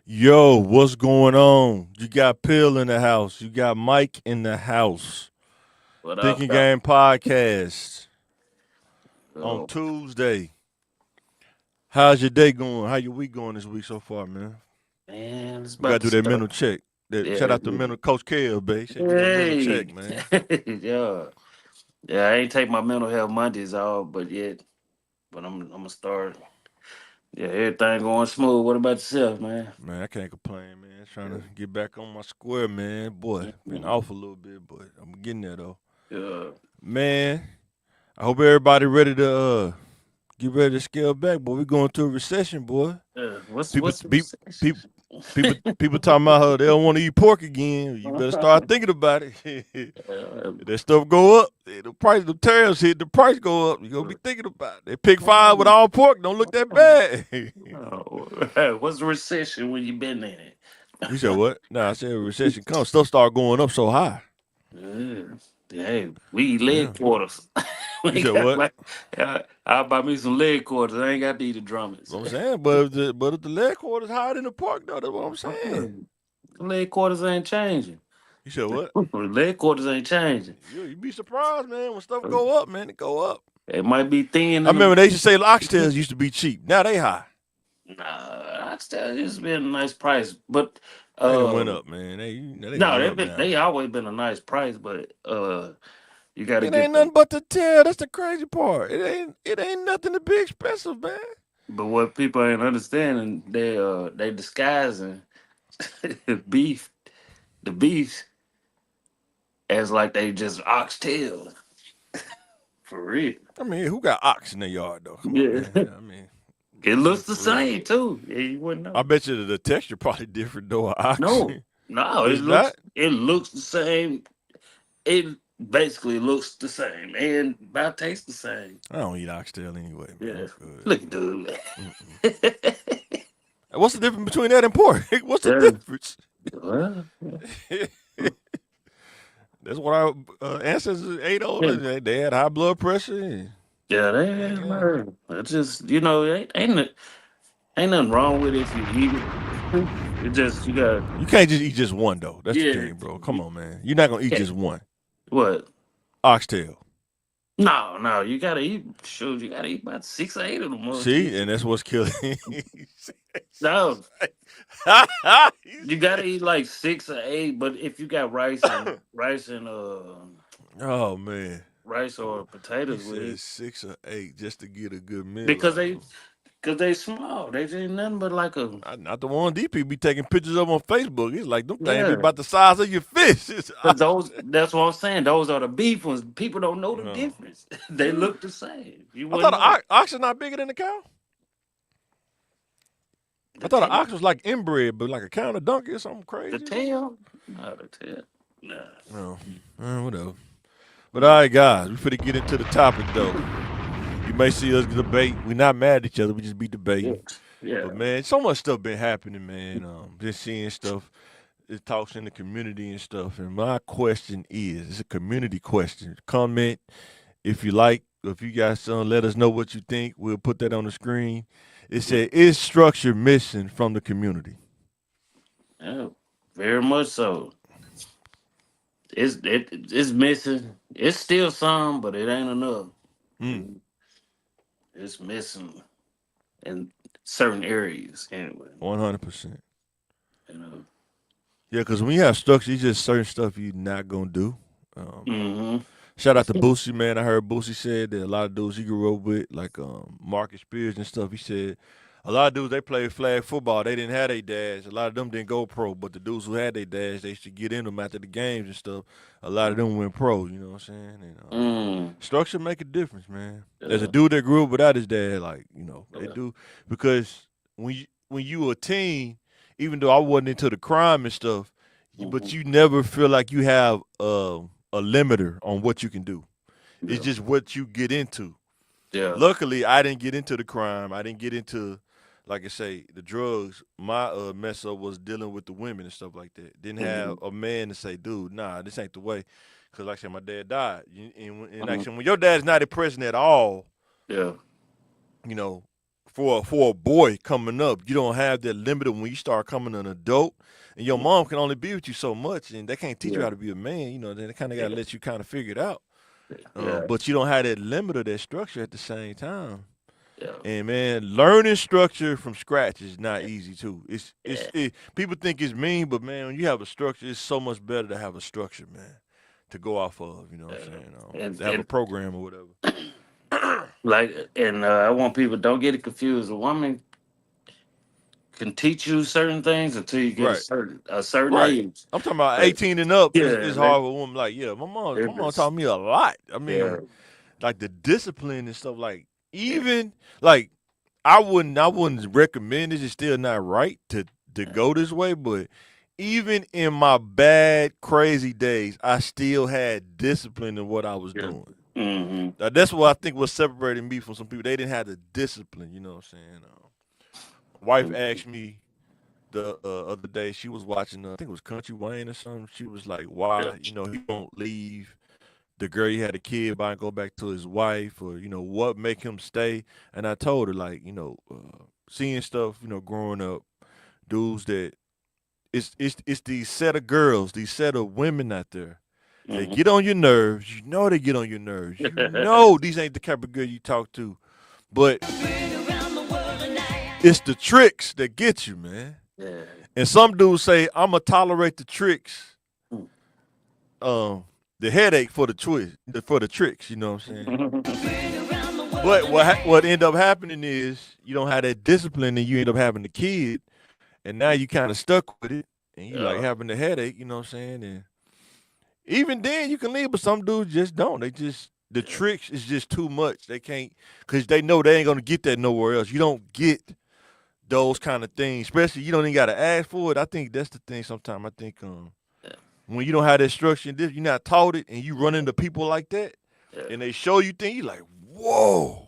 Yo, what's going on? You got Pill in the house. You got Mike in the house. What up, Thinking though? Game Podcast on Oh, Tuesday. How's your day going? How your week going this week so far, man? man, it's We gotta about to do that start. mental check. Shout Yeah. out to mental Coach Kale, babe. Say do that mental check, Hey. man. Yeah. Yeah, I ain't take my mental health Mondays off, but I'm gonna start. Yeah, everything going smooth. What about yourself, man? Man, I can't complain, man. Trying to get back on my square, man. Boy, been Mhm. off a little bit, but I'm getting there though. Yeah. Man, I hope everybody ready to get ready to scale back, boy. We going through a recession, boy. Yeah. What's People, what's the people, recession? people talking about how they don't want to eat pork again. You better start thinking about it. Uh, If that stuff go up, the price, the tariffs hit, the price go up. You gonna be thinking about it. They pick five with all pork. Don't look that bad. what's the recession when you been in it? You said what? Nah, I said recession comes, stuff start going up so high. Yeah. Hey, we eat Yeah. leg quarters. We You ain't said got what? my, I'll buy me some leg quarters. I ain't got to eat the drummers. What I'm saying, but if the leg quarters higher than the pork, though, that's what I'm saying. The leg quarters ain't changing. You said what? The leg quarters ain't changing. You be surprised, man, when stuff go up, man. It go up. It might be thin I in remember them. they used to say oxtails used to be cheap. Now they high. Nah, I still it's been a nice price, but They done uh, went up, man. They no, going up now. they always been a nice price, but you got to It get ain't the. nothing but the tail. That's the crazy part. It ain't nothing to be expensive, man. But what people ain't understanding, they disguising beef, the beef as like they just oxtail for real. I mean, who got ox in their yard though? Come on, Yeah. man. I mean, It looks the for real. same too. Yeah, you wouldn't I know. bet you the texture probably different though. Ox, No, no, it's not. it looks the same. It basically looks the same and about tastes the same. I don't eat oxtail anyway, man. Yeah. I'm good. Look at dude. Mm-mm. What's the difference between that and pork? What's the Yeah. difference? Well, That's what our ancestors ate yeah. on. They had high blood pressure. Yeah, they And, ain't yeah. learn. It's just ain't nothing wrong with it if you eat it. It just you got You can't just eat just one though. That's the yeah. thing, bro. Come on, man. You're not gonna eat Yeah. just one What? oxtail. No, no, you gotta eat. Shoot, you gotta eat about 6 or 8 of them. See, and that's what's killing. No, you gotta eat like 6 or 8. But if you got Oh man, rice or he potatoes with said it, 6 or 8 just to get a good meal because out of they him. because they small. They ain't nothing but like a Not the one DP be taking pictures of on Facebook. It's like them things be yeah. about the size of your fist. It's Cause those that's what I'm saying. Those are the beef ones. People don't know the oh. difference. They look the same. You I thought wouldn't know. an ox is not bigger than a cow. I The thought an tail, ox was like inbred, but like a cow and a donkey or something the crazy or something. tail, no, the tail, nah. No, whatever. But all right, guys, we finna get into the topic though. You may see us debate. We're not mad at each other. We just be Yeah, debating. yeah. But man, so much stuff been happening, man. Just seeing stuff, it talks in the community and stuff. And my question is, it's a community question. Comment if you like. If you got some, let us know what you think. We'll put that on the screen. It said, "Is structure missing from the community?" Yeah, very much so. It's missing. It's still some, but it ain't enough. Mm, It's missing in certain areas anyway. 100%. You know. Yeah, because when you have structure, it's just certain stuff you're not gonna do. Um, Mm-hmm. Shout out to Boosie, man. I heard Boosie said that a lot of dudes he grew up with, like Marcus Spears and stuff, he said a lot of dudes they played flag football. They didn't have their dads. A lot of them didn't go pro, but the dudes who had their dads, they used to get in them after the games and stuff. A lot of them went pro. You know what I'm saying? And Mm. structure make a difference, man. There's a Yeah. dude that grew up without his dad, like they Yeah. do, because when you a teen, even though I wasn't into the crime and stuff, but Mhm. you never feel like you have a limiter on what you can do. It's Yeah. just what you get into. Yeah. Luckily, I didn't get into the crime. I didn't get into, like I say, the drugs. My mess up was dealing with the women and stuff like that. Didn't have Mhm. a man to say, dude, nah, this ain't the way. Because, like I said, my dad died. And like I Mhm. said, when your dad's not a present at all, Yeah. you know, for a boy coming up, you don't have that limit when you start coming an adult, and your mom can only be with you so much, and they can't teach you Yeah, how to be a man. Then they kind of got to yeah, let you kind of figure it out. yeah, But you don't have that limit or that structure at the same time. yeah, And man, learning structure from scratch is not easy too. yeah, People think it's mean, but man, when you have a structure, it's so much better to have a structure, man, to go off of. You know what I'm yeah. saying? And To have a program or whatever. I want people don't get it confused. A woman can teach you certain things until you get Right. a certain Right. age. I'm talking about But 18 and up yeah, is hard for a woman. Like, yeah, my mom it's taught me a lot. I yeah, mean, like the discipline and stuff. Like, yeah, even like I wouldn't recommend this. It's still not right to go this way, but even in my bad, crazy days, I still had discipline in what I was yeah. doing. Mm-hmm. Now, that's what I think was separating me from some people. They didn't have the discipline. You know what I'm saying? Wife Mm-hmm. asked me the other day. She was watching, I think it was Country Wayne or something. She was like, Yeah. "Why, he won't leave the girl he had a kid by and go back to his wife, or what make him stay?" And I told her like, seeing stuff, growing up, dudes that it's these set of girls, these set of women out there that Mm-hmm. get on your nerves. You know they get on your nerves. You know these ain't the type of girl you talk to, but it's the tricks that get you, man. Yeah. And some dudes say, "I'ma tolerate the tricks, Mm. um, the headache for the for the tricks." You know what I'm saying? But what end up happening is you don't have that discipline, and you end up having the kid, and now you kind of stuck with it, and you like Yeah. having the headache. You know what I'm saying? And even then, you can leave, but some dudes just don't. They just the tricks is just too much. They can't because they know they ain't gonna get that nowhere else. You don't get those kind of things, especially you don't even gotta ask for it. I think that's the thing. Sometimes I think Yeah. when you don't have that structure, and you're not taught it, and you run into people like that, Yeah. and they show you things, you like, whoa.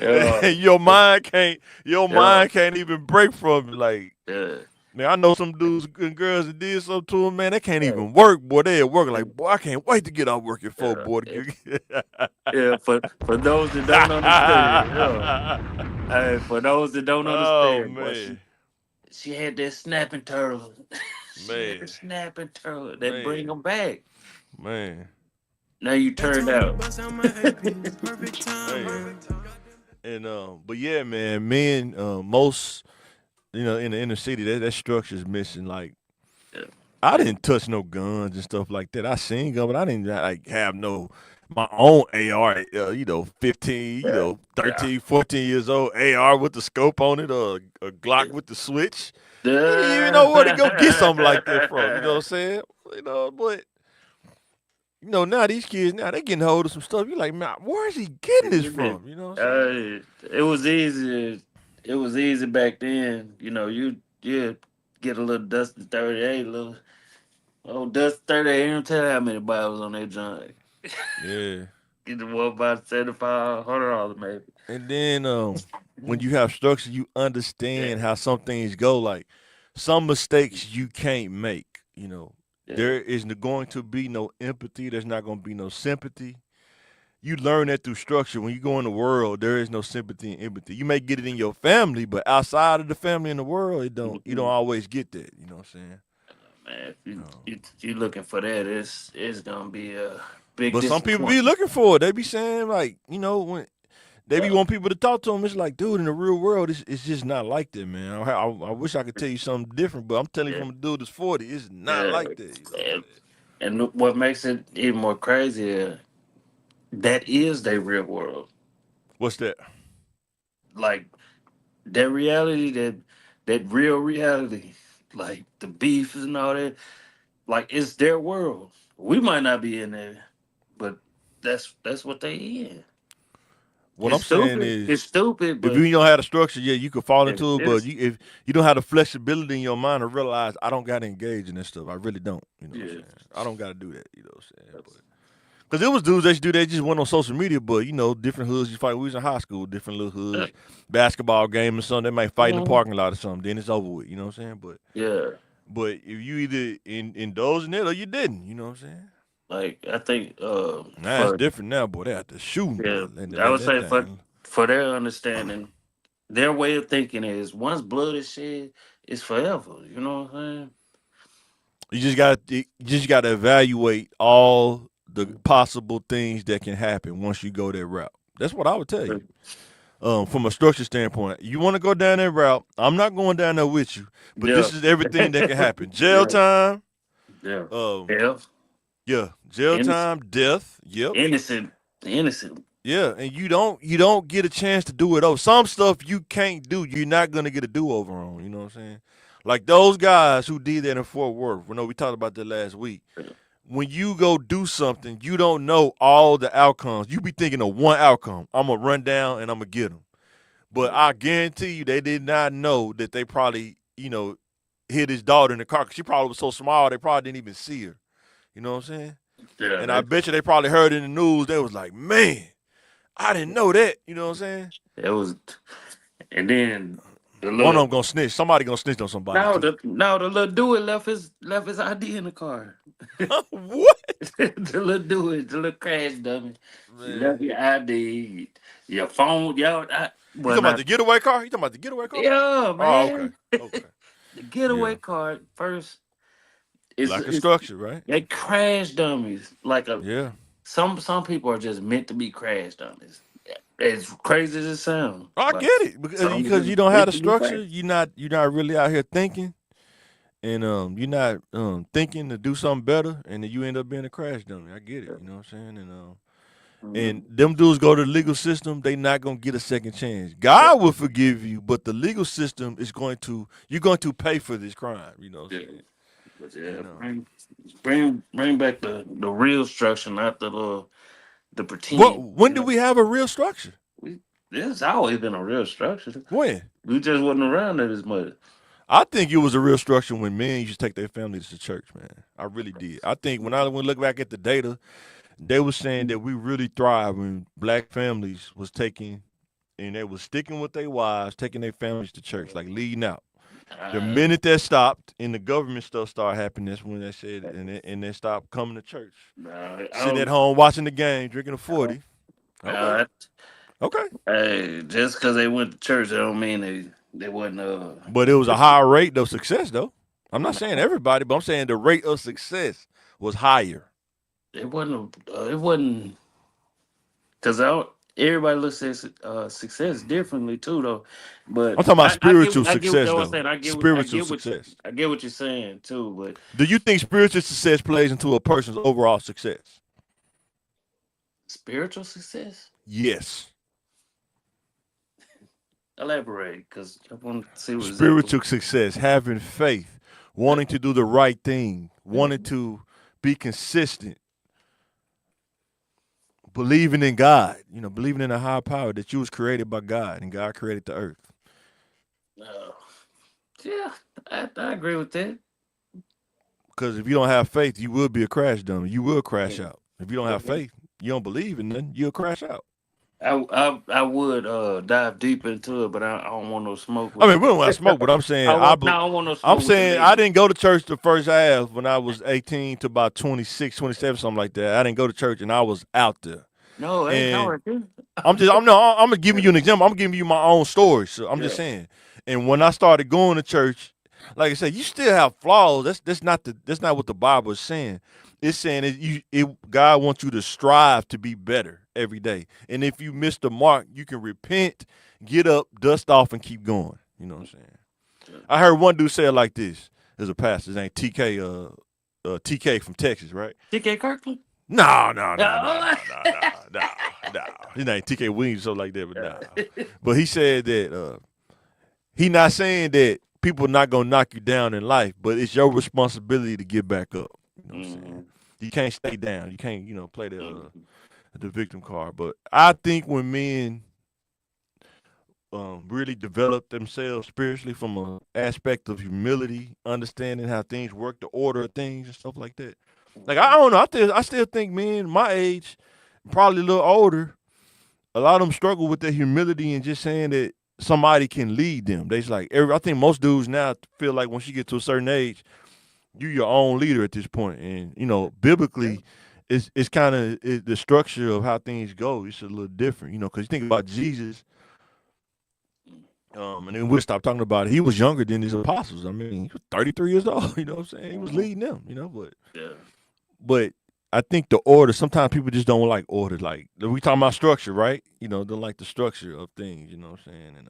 Yeah. Your Yeah. mind can't even break from it. Like, Yeah. man, I know some dudes and girls that did something to them, man, they can't Yeah. even work, boy. They at work like, boy, I can't wait to get out work at four, Yeah. boy. Yeah. For those that don't understand, yeah. Hey, for those that don't Oh understand, boy, man, she had that snapping turtle. She had the man, snapping turtle that bring man, them back. man, Now you turned out. man. And but yeah, man, men, most in the inner city, that structure is missing. Like, Yeah. I didn't touch no guns and stuff like that. I seen guns, but I didn't like have no my own AR. 15, Yeah. Yeah. 13, 14 years old AR with the scope on it, or a Glock with the switch. You didn't even know where to go get something like that from. You know what I'm saying? But now these kids now they getting hold of some stuff. You like, man, where is he getting this from? You know what I'm saying? It was easy. It was easy back then. You get a little Dusty 38, little old Dusty 38. Don't tell how many Bibles on that joint. Yeah. Get the one by $7,500 maybe. And then when you have structure, you Yeah, understand how some things go. Like some mistakes you can't make. yeah. There is going to be no empathy. There's not going to be no sympathy. You learn that through structure. When you go in the world, there is no sympathy and empathy. You may get it in your family, but outside of the family in the world, it don't. You don't Mhm. always get that. You know what I'm saying? Man, if Um, you looking for that, it's gonna be a big but some people be disappointment. looking for it. They be saying like, when they be Yeah, want people to talk to them. It's like, dude, in the real world, it's just not like that, man. I wish I could tell you something different, but I'm telling you yeah, from a dude that's 40, it's not yeah. like that. You know what I'm And, and what makes it even more crazy, that is their real world. saying? What's that? Like that reality, that real reality, like the beef and all that. Like it's their world. We might not be in there, but that's what they in. What I'm saying It's is, stupid, if but you don't have the structure, yeah, you could fall into it. But it's if you don't have the flexibility in your mind to realize I don't got to engage in this stuff, I really don't. You know what yeah. I'm saying? I don't got to do that. You know what I'm saying? But because it was dudes that used to do, they just went on social media. But different hoods you fight. We was in high school, different little Yeah. hoods, basketball game or something. They might fight in the Mhm. parking lot or something. Then it's over with. You know what I'm saying? But Yeah. But if you either indulge in it or you didn't, you know what I'm saying? Like I think Nah, it's for different now, boy. They have to shooting, yeah, boy. I Let would that say thing. for their understanding, their way of thinking is once blood is shed, it's forever. You know what I'm You just got to evaluate all the possible things that can happen once you go that route. That's what I would tell you. saying? From a structure standpoint, you want to go down that route. I'm not going down there with you, but Yeah. this is everything that can happen: jail Yeah. time, Yeah. um, Yeah. yeah, jail Innocent. time, death. Yep. Innocent. Innocent. Yeah, and you don't get a chance to do it over. Some stuff you can't do, you're not gonna get a do over on. You know what I'm saying? Like those guys who did that in Fort Worth. We know we talked about that last week. When you go do something, you don't know all the outcomes. You be thinking of one outcome. I'm gonna run down and I'm gonna get them. But I guarantee you, they did not know that they probably, hit his daughter in the car. 'Cause she probably was so small, they probably didn't even see her. You know what I'm saying? Yeah. And I bet you they probably heard in the news. They was like, man, I didn't know that. You know what I'm saying? That was. And then the One of little. them gonna snitch. Somebody gonna snitch on somebody too. Now the little dude left his ID in the car. What? The little dude, the little crash dummy. You left Man. your ID, your phone, yo. You Well, talking about not the getaway car? You talking about the getaway car? yeah, Oh, okay. man. Okay. The getaway Yeah. car first is Lack of is structure, right? they crash dummies. Like a Yeah. some people are just meant to be crash dummies. As crazy as it sounds, I like get it some because just you don't have meant the to be structure. crash. You're not really out here thinking, and you're not thinking to do something better, and then you end up being a crash dummy. I get it. You know what I'm saying? And Mhm. them dudes go to the legal system. They not gonna get a second chance. God will forgive you, but the legal system is going to you're going to pay for this crime. You know what Yeah, I'm saying? but yeah, And bring back the real structure, not the what pretend. when You do know, we have a real structure? we there's always been a real structure. When? We just wasn't around it as much. I think it was a real structure when men used to take their families to church, man. I really did. I think when I look back at the data, they were saying that we really thrived when black families was taking and they was sticking with their wives, taking their families to church, like leading out. The Uh, minute that stopped and the government stuff started happening, that's when they said and they stopped coming to church. I Sitting at don't. home watching the game, drinking a I don't 40. Okay. uh, Okay. hey, just because they went to church, that don't mean they wasn't. But it was a higher rate of success though. I'm not saying everybody, but I'm saying the rate of success was higher. It wasn't. It wasn't because everybody looks at success differently too, though. But I'm talking about I get spiritual I get success what I'm though. saying. Spiritual success. I get what you're saying too. But Do you think spiritual success plays into a person's overall success? spiritual success, Yes. elaborate because I want to see what exactly. Spiritual success, having faith, wanting to do the right thing, wanting to be consistent, believing in God, believing in a higher power that you was created by God and God created the earth. Uh, yeah, I agree with that. Because if you don't have faith, you will be a crash dummy. You will crash out. If you don't have faith, you don't believe in nothing, you'll crash out. I would dive deep into it, but I don't want no smoke I with. mean, we don't have smoke, but I'm saying No, I don't want no I'm smoke with the saying I lady. didn't go to church the first half when I was 18 to about 26, 27, something like that. I didn't go to church and I was out there. No, I ain't And talking right I'm gonna give you an example. I'm giving you my own story. So I'm just there. saying. And when I started going to church, like I said, you still have flaws. That's not what the Bible is saying. It's saying that God wants you to strive to be better every day. And if you miss the mark, you can repent, get up, dust off, and keep going. You know what I'm saying? Yeah. I heard one dude say it like this. There's a pastor, his name TK, TK from Texas, right? TK Kirkland. No, no, no, no, Oh. no, no, no, no, no. His name TK Williams, something like that, but Yeah. no. But he said that he not saying that people not gonna knock you down in life, but it's your responsibility to get back up. You know what I'm saying? Mhm. You can't stay down. You can't, play Mhm. the victim card. But I think when men really develop themselves spiritually from a aspect of humility, understanding how things work, the order of things and stuff like that. Like I Mhm. don't know, I still think men my age, probably a little older, a lot of them struggle with their humility and just saying that somebody can lead them. They just like I think most dudes now feel like once you get to a certain age, you your own leader at this point. And Yeah. biblically, it's kind of the structure of how things go. It's a little different, you know, because you think about Jesus, and then we'll stop talking about it. He was younger than his apostles. I mean, he was 33 years old. You know what I'm saying? He was Mhm. leading them. You know, Yeah. but I think the order. Sometimes people just don't like order. Like we talking about structure, right? You know, don't like the structure of things. You know what I'm saying? And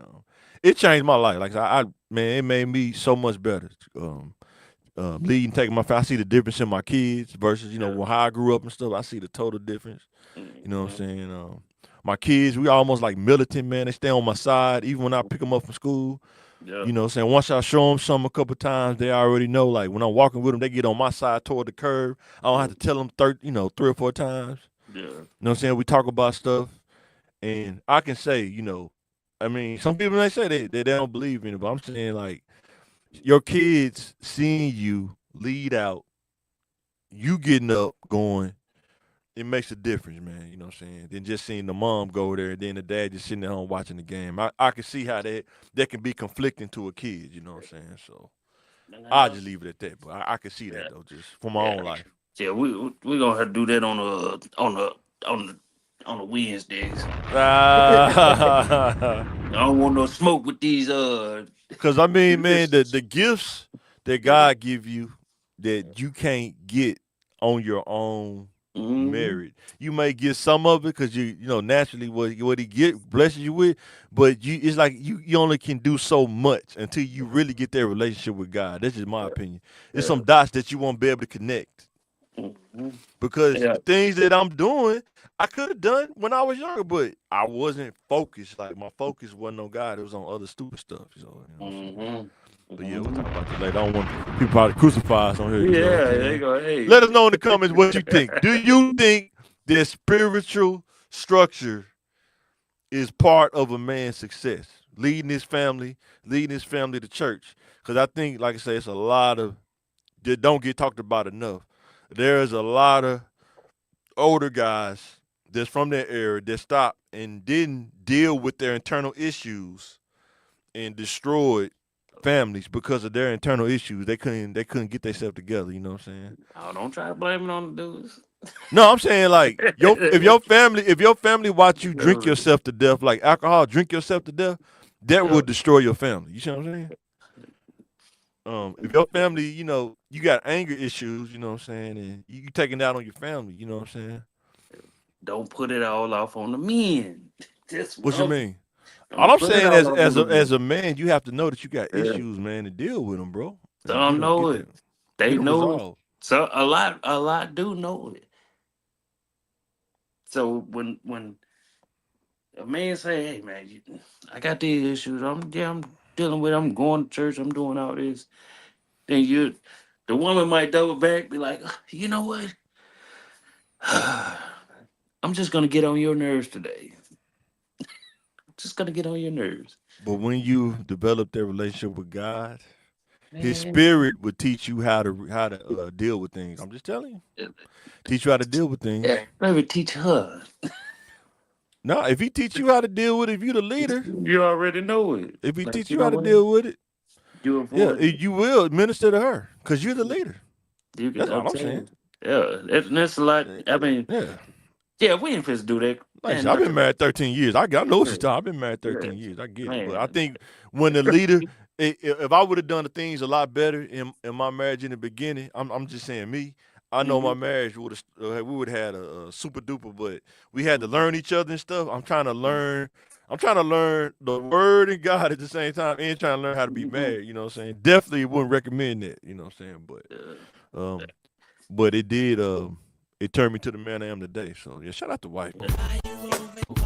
it changed my life. Like I man, it made me so much better. Leading, taking my. I see the difference in my kids versus Yeah. how I grew up and stuff. I see the total difference. You know what I'm Mhm. saying? My kids, we almost like militant, man. They stay on my side even when I pick them up from school. Yeah. You know what I'm saying? Once I show them something a couple times, they already know. Like when I'm walking with them, they get on my side toward the curb. I don't have to tell them 3 or 4 times. Yeah. You know what I'm saying? We talk about stuff, and I can say, I mean, some people may say they don't believe in it, but I'm saying like your kids seeing you lead out, you getting up, going, it makes a difference, man. You know what I'm saying? Than just seeing the mom go there, and then the dad just sitting at home watching the game. I can see how that can be conflicting to a kid. You know what I'm saying? So I'll Nah. just leave it at that. But I can see that Yeah. though, just for my Yeah. own life. Yeah. We gonna have to do that on the Wednesdays. Ah, I don't want no smoke with these Cause I mean, man, the musicians. gifts that Yeah. God give you that you can't get on your own Mm-hmm. merit. You may get some of it because naturally what he get blesses you with, but it's like you only can do so much until you really get that relationship with God. That's just my opinion. It's Yeah. some dots that you won't be able to connect Mm-hmm. because Yeah. the things that I'm doing, I could have done when I was younger, but I wasn't focused. Like my focus wasn't on God; it was on other stupid stuff. So you know what I'm saying. Mm-hmm. But yeah, we'll Mm-hmm. talk about that later. I don't want people probably crucify us on here. You know what I'm Yeah, they saying? go, hey. Let us know in the comments what you think. Do you think that spiritual structure is part of a man's success? Leading his family to church. Because I think, like I say, it's a lot of that don't get talked about enough. There's a lot of older guys that's from that era that stopped and didn't deal with their internal issues and destroyed families because of their internal issues. They couldn't get themselves together. You know what I'm saying? Oh, don't try to blame it on the dudes. No, I'm saying like if your family watch you drink yourself to death, like alcohol, drink yourself to death, that Yeah. would destroy your family. You see what I'm saying? If your family, you got anger issues, you know what I'm saying, and you taking that on your family, you know what I'm saying? Don't put it all off on the men. That's what What you mean? All don't I'm put it saying all as off on as the a as men. a man, you have to know that you got Yeah. issues, man, and deal with them, bro, and Some know get it. them They get them know it. resolved. So a lot do know it. So when a man say, "Hey man, I got these issues. I'm dealing with. I'm going to church. I'm doing all this." Then the woman might double back, be like, "You know what? I'm just gonna get on your nerves today. Just gonna get on your nerves, But when you develop that relationship with God, His man." Spirit would teach you how to deal with things. I'm just telling you, teach you how to deal with things. Yeah, maybe teach her. No, if He teach you how to deal with it, if you the leader, You already know it. if He Like teach you you know how to what? deal with it, You yeah, avoid it. you will minister to her because you're the leader. You can. That's I'm all I'm telling saying. you. Yeah, that's a lot. I mean, Yeah. yeah, we ain't supposed to do that. Like I Man, said, I've been nothing. married 13 years. I know what Yeah, she's talking. I've been married yeah, 13 years. I get it. But I man. think when the leader, if I would have done the things a lot better in my marriage in the beginning, I'm just saying me. I know my Mm-hmm. marriage would have we would have had a super duper, but we had to learn each other and stuff. I'm trying to learn. I'm trying to learn the word and God at the same time, and trying to learn how to be Mm-hmm. married. You know what I'm saying? Definitely wouldn't recommend that. You know what I'm saying? Yeah. Um, but it did. It turned me to the man I am today. So yeah, shout out to wife, man.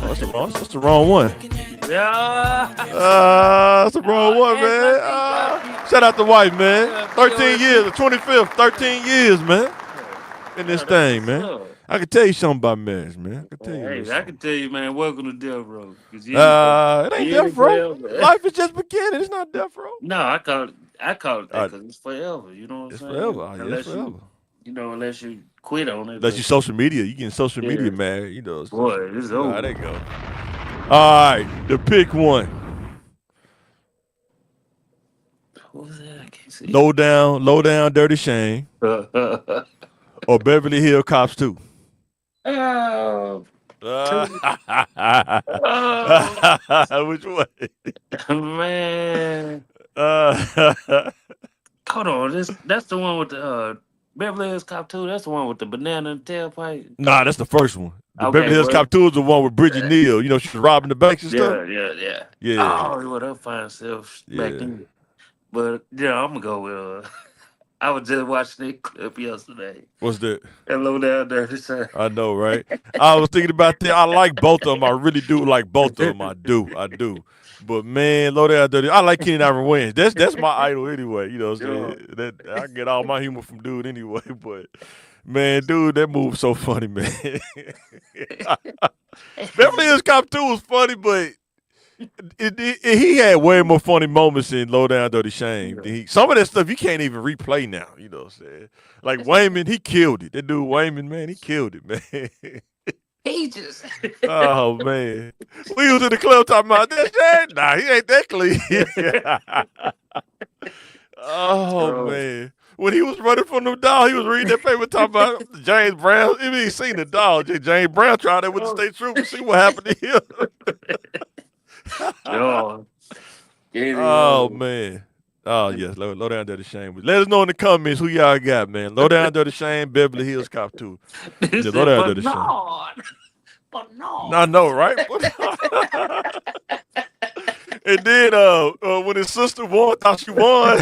Oh, that's the wrong one. Yeah. That's the wrong Oh, one, and man. lucky, lucky. Shout out to wife, man. Yeah, 13 years, POSC. the 25th, Yeah, 13 years, man. yeah. In this Yeah, that's thing, what's man. up. I can tell you something about marriage, man. I can tell you a little Hey, I can something. tell you, man, welcome to Death Row. Because you It ain't ain't death row. forever. Life is just beginning. It's not death row. No, I call it that Uh, because it's forever. You know what I'm it's forever. saying? Oh, yeah, it's Unless forever. you quit on it. Unless you But social media, you getting social yeah, media married. boy, it's You know how over. that go. All right, the pick one. What was that? I can't see. Low down, dirty Shame, or Beverly Hill Cops 2. Oh, Uh, two. Oh, which way? man. Uh, Hold on. That's the one with the Beverly Hills Cop 2. That's the one with the banana and tailpipe. nah, that's the first one. The Beverly Okay, Hills well, Cop 2 is the one with Bridget Neal. You know, she was robbing the banks and stuff. yeah. Yeah, Oh, what up, fine self back yeah. then. But yeah, I'm gonna go with. I was just watching that clip yesterday. What's that? Hello down there. This I know, right? I was thinking about that. I like both of them. I really do like both of them. I do. I do. But man, low down dirty. I like Kenny Iron Wayans. That's my idol anyway. You know what I'm yo, saying? That I get all my humor from dude anyway. But man, dude, that move's so funny, man. Beverly Hills Cop 2 was funny, but he had way more funny moments in Low Down Dirty Shame. Some of that stuff you can't even replay now. You know what I'm saying? Like Wayman, he killed it. That dude Wayman, man, he killed it, man. ages. Oh man, we was in the club talking about that shit. Nah, he ain't that clean. Oh Bro, man, when he was running from the dog, he was reading that paper talking about James Brown. He ain't seen the dog. James Brown tried that with the bro. state trooper. See what happened to him. Yo, Oh anyway. man. Oh yes, low down dirty shame. Let us know in the comments who y'all got, man. Low down dirty shame, Beverly Hills Cop 2. He Yeah, low said, down but dirty shame. no, but I no. know, right? And then when his sister won, thought she won,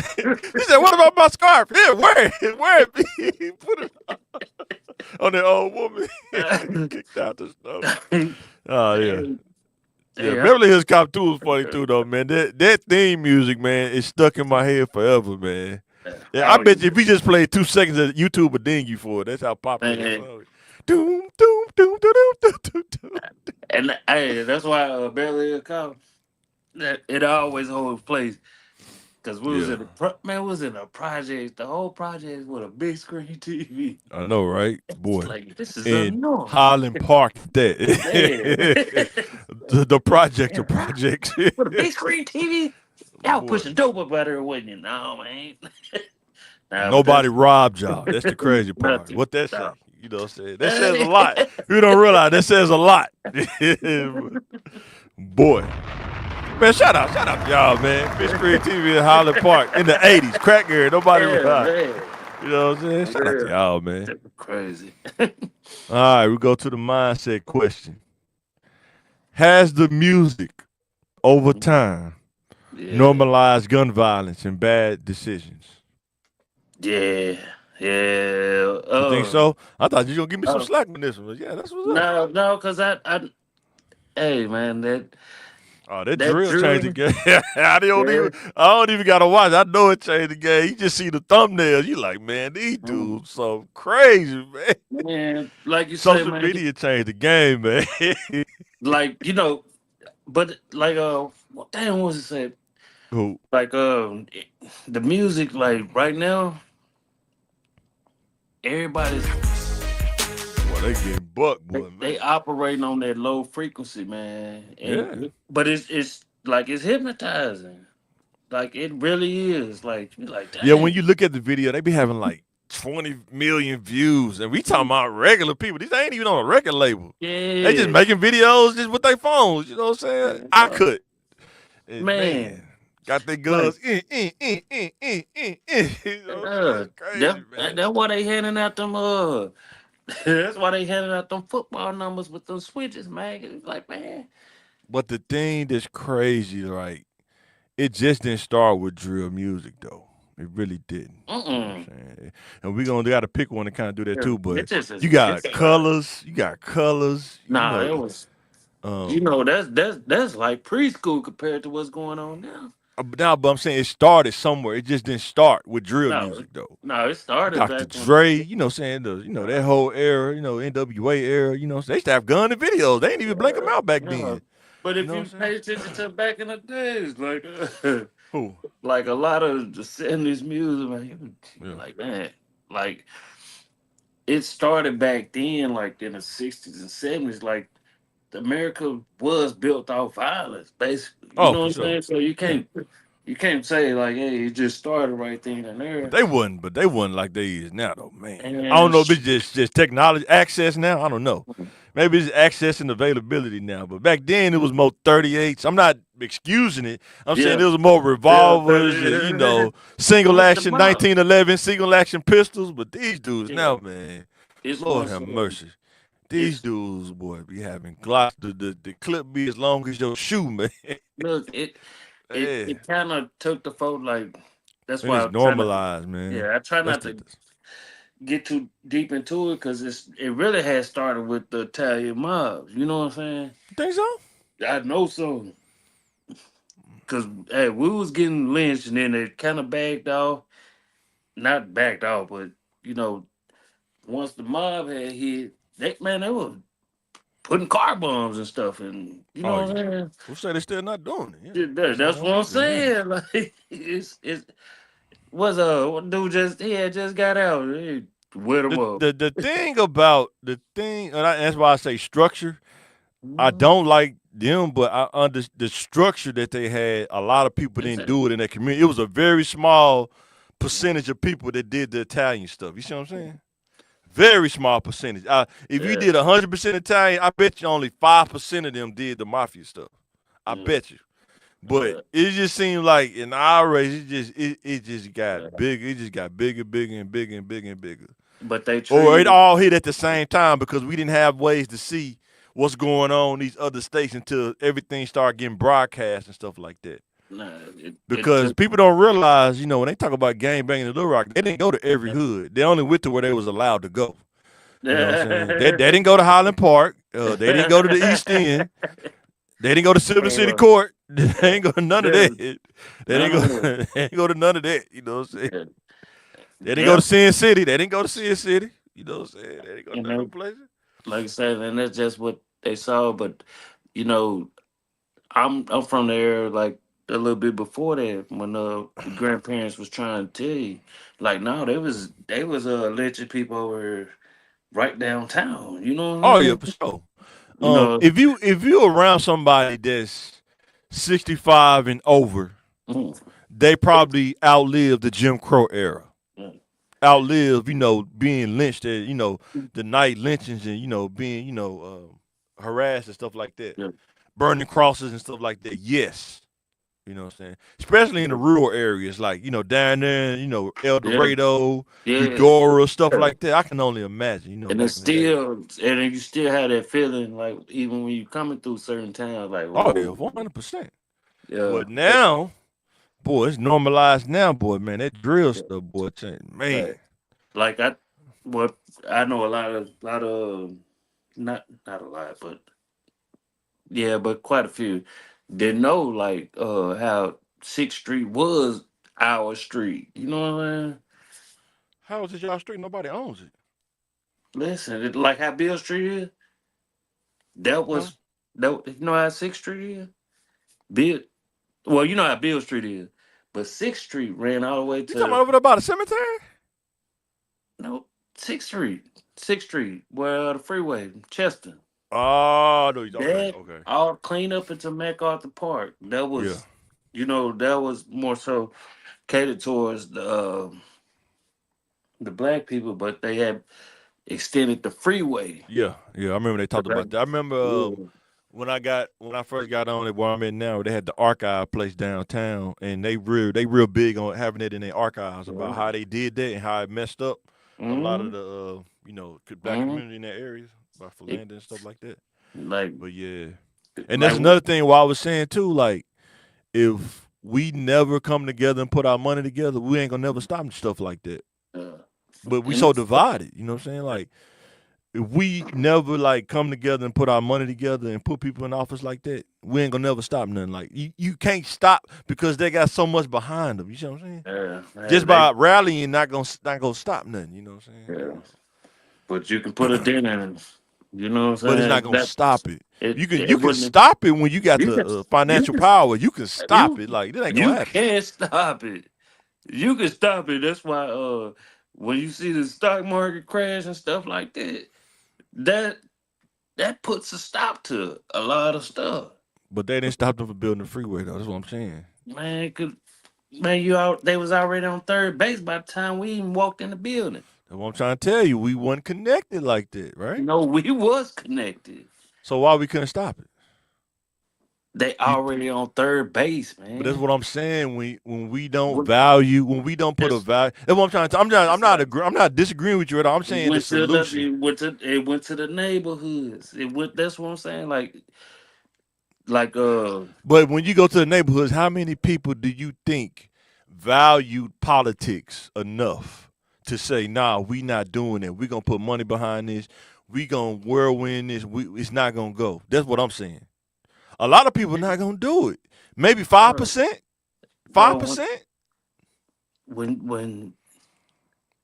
he said, "What about my scarf? Here, wear it, wear it." He put it on that old woman. Kicked out the snow. Oh yeah. Hey, Yeah, hey, Beverly Hills Cop 2 was funny too, though, man. That theme music, man, is stuck in my head forever, man. Yeah, I oh, bet you if you just played 2 seconds of YouTube would ding you for it. That's how popular that man. song is. Doom, doom, doom, doom, doom, doom, doom. And hey, that's why barely a cop. That it always holds place because we was Yeah, in man was in a project. The whole project with a big screen TV. I know, right? Boy. Like this is In annoying, Highland Park, that. man. the project, the Man, huh? project. With a big screen TV. Y'all Boy. pushing dope up out there, wasn't you? No, man. And Nah, but nobody that's robbed y'all. That's the crazy part. nothing. What that say? No. You know what I'm saying? That says a lot. You don't realize that says a lot. Boy. Man, shout out to y'all, man. Fish Creek TV in Highland Park in the 80s. Crack era. Nobody Yeah, robbed. man. You know what I'm saying? Shout out to Yeah. y'all, man. That's crazy. All right, we go to the mindset question. Has the music over time Yeah. normalized gun violence and bad decisions? Yeah. Yeah. You think so? I thought you were gonna give me some Oh, slack on this one. Yeah, that's what's up. no, because hey, man, Oh, that that drill changed the drill, game. yeah, I don't even gotta watch. I know it changed the game. You just see the thumbnails. You like, man, these mm, dudes so crazy, man. man, like you say, Social man, media changed the game, man. like but like what damn was it say? Who? Like the music, like right now, everybody's Boy, they getting bucked, boy, they man. operating on that low frequency, man, Yeah. and but it's like it's hypnotizing. Like it really is. Like you're like, Yeah, when dang, you look at the video, they be having like 20 million views. And we talking about regular people. These ain't even on a record label. They just yeah, making videos just with their phones. You know what I'm saying? I uh, could. And man, man, got their like guns. You know what I'm saying? It's crazy, man. that's why they handing out them that's why they handing out them football numbers with those switches, man. It's like, man, But the thing that's crazy, like, it just didn't start with drill music, though. It really didn't. You know what mm-mm. I'm saying? And we gonna got to pick one to kind of do that too. It But just you is. got colors, you Nah, know. it was. Um, That's like preschool compared to what's going on now. but I'm saying it started somewhere. It just didn't start with drill No, music though. no, it started Dr. back when. Dre, you know, saying that whole era, NWA era, they used to have gun and videos. They didn't even blink them out back Yeah. then. But You if know what you I'm saying? pay attention to back in the days, like Who? like a lot of the '70s music, man, you Yeah. like man, like it started back then, like in the '60s and '70s, like America was built off violence, basically. You Oh, know what for I'm sure. saying? So you Yeah. can't. you can't say like, hey, it just started right then and But there. they wasn't like they is now though, man. I don't And know if it's just technology access now. I don't know. Maybe it's access and availability now. But back then it was more 38s. I'm not excusing it. I'm saying yeah, it was more yeah, revolvers and single with the action mom. 1911 single action pistols. But these dudes Yeah, now, man, it's more Lord have so. mercy. These It's dudes, boy, be having glocks. The clip be as long as your shoe, man. look, Yeah. it kind of took the folk like. That's And why it's I'm trying to. normalized, man. Yeah, I try That's not to get too deep into it because it really has started with the Italian mobs. You know what I'm saying? you think so? I know so. Cause hey, we was getting lynched and then it kind of backed off. Not backed off, but you know, once the mob had hit, they were putting car bombs and stuff, and you Oh know what yeah. I'm saying. We'll say they still not doing it. Yeah. That- That's how That's long what I'm it's been. Yeah. saying. Like it's what's what dude just he had just got out. He whip him up. The thing about the thing, that's why I say structure. I Mhm. don't like them, but I under the structure that they had. A lot of people didn't do Exactly. it in that community. It was a very small percentage of people that did the Italian stuff. You see what I'm saying? Very small percentage. If you Yeah. did 100% Italian, I bet you only 5% of them did the mafia stuff. I Yeah. bet you. But Yeah. it just seemed like in our race, it just got Yeah. big. It just got bigger, bigger, and bigger, and bigger, and bigger. But they Or it treated all hit at the same time because we didn't have ways to see what's going on in these other states until everything started getting broadcast and stuff like that. nah, it Because took people don't realize, when they talk about gang banging in Little Rock, they didn't go to every hood. They only went to where they was allowed to go. You know what I'm saying? They didn't go to Highland Park. They didn't go to the East End. They didn't go to Silver City uh, Court. They ain't go to none of yeah, that. They didn't none go. of that. They didn't go to none of that. You know what I'm saying? Yeah. They didn't go to Yep. Sin City. They didn't go to Sin City. You know what I'm saying? They didn't go to And none of they, them places. like I said, and that's just what they saw. But you know, I'm from there like a little bit before that when the grandparents was trying to tell you, like no, they was lynching people over right downtown. You know what I'm Oh yeah, saying? for sure. You know, If you around somebody that's 65 and over, mm, they probably outlived the Jim Crow era. mm, Outlive, being lynched at, the night lynchings and, being, harassed and stuff like that. yeah, Burning crosses and stuff like that. Yes. You know what I'm saying? Especially in the rural areas, like, down there, El yeah, Dorado, yeah. Eudora, stuff like that. I can only imagine, And back it's in the day. still, and then you still have that feeling, like even when you coming through certain towns, like Oh, yeah, whoa, 100%. yeah, But now, boy, it's normalized now, boy, man. That drill yeah, stuff, boy, man. right. Like what I know a lot of not a lot, but yeah, but quite a few didn't know like how Sixth Street was our street. You know what I mean? How is it y'all street? Nobody owns it. Listen, like how Bill Street is. That Huh? was that. You know how Sixth Street is. Bill. Well, you know how Bill Street is, but Sixth Street ran all the way You talking to about over there by the cemetery? no Sixth Street, Sixth Street, where the freeway, Chester. Oh, no, okay, That okay. all clean up into MacArthur Park. That Yeah, was, that was more so catered towards the black people, but they had extended the freeway. yeah. I remember they talked But about that. I remember yeah, when I first got on it where I'm in now, they had the archive place downtown, and they real big on having it in their archives about how they did that and how it messed up a lot of mm-hmm, the black mm-hmm. community in that area, about It, Philander and stuff like that. like But yeah, and that's like another thing. What I was saying too, like if we never come together and put our money together, we ain't gonna never stop stuff like that. uh, But we and so it's divided, you know what I'm saying? Like if we never like come together and put our money together and put people in office like that, we ain't gonna never stop nothing. Like you can't stop because they got so much behind them. You see what I'm saying? Just they by rallying, not gonna stop nothing. You know what I'm saying? yeah. But you can put a dent in it. You know what But it's I'm saying? not gonna That stop it. You can it you can wouldn't. stop it when you got You the can you financial can power. You can stop you it. Like that ain't gonna you happen. can't stop it. You can stop it. That's why when you see the stock market crash and stuff like that, that that puts a stop to a lot of stuff. But they didn't stop them from building the freeway though. That's what I'm saying. Man, could man, you out? They was already on third base by the time we even walked in the building. That's what I'm trying to tell you. We wasn't connected like that, right? No, we was connected. So why we couldn't stop it? They You, already on third base, but that's man. what I'm saying. When we don't What- value, when we don't put a That's value, that's what I'm trying to. I'm that's not like I'm not disagreeing with you at all. I'm it saying the went to the solution. it went to the neighborhoods. It went. That's what I'm saying. Like But when you go to the neighborhoods, how many people do you think valued politics enough to say, nah, we not doing it. We gonna put money behind this. We gonna whirlwind this. It's not gonna go. That's what I'm saying. A lot of people not gonna do it. Maybe five bro, percent, five bro. percent. When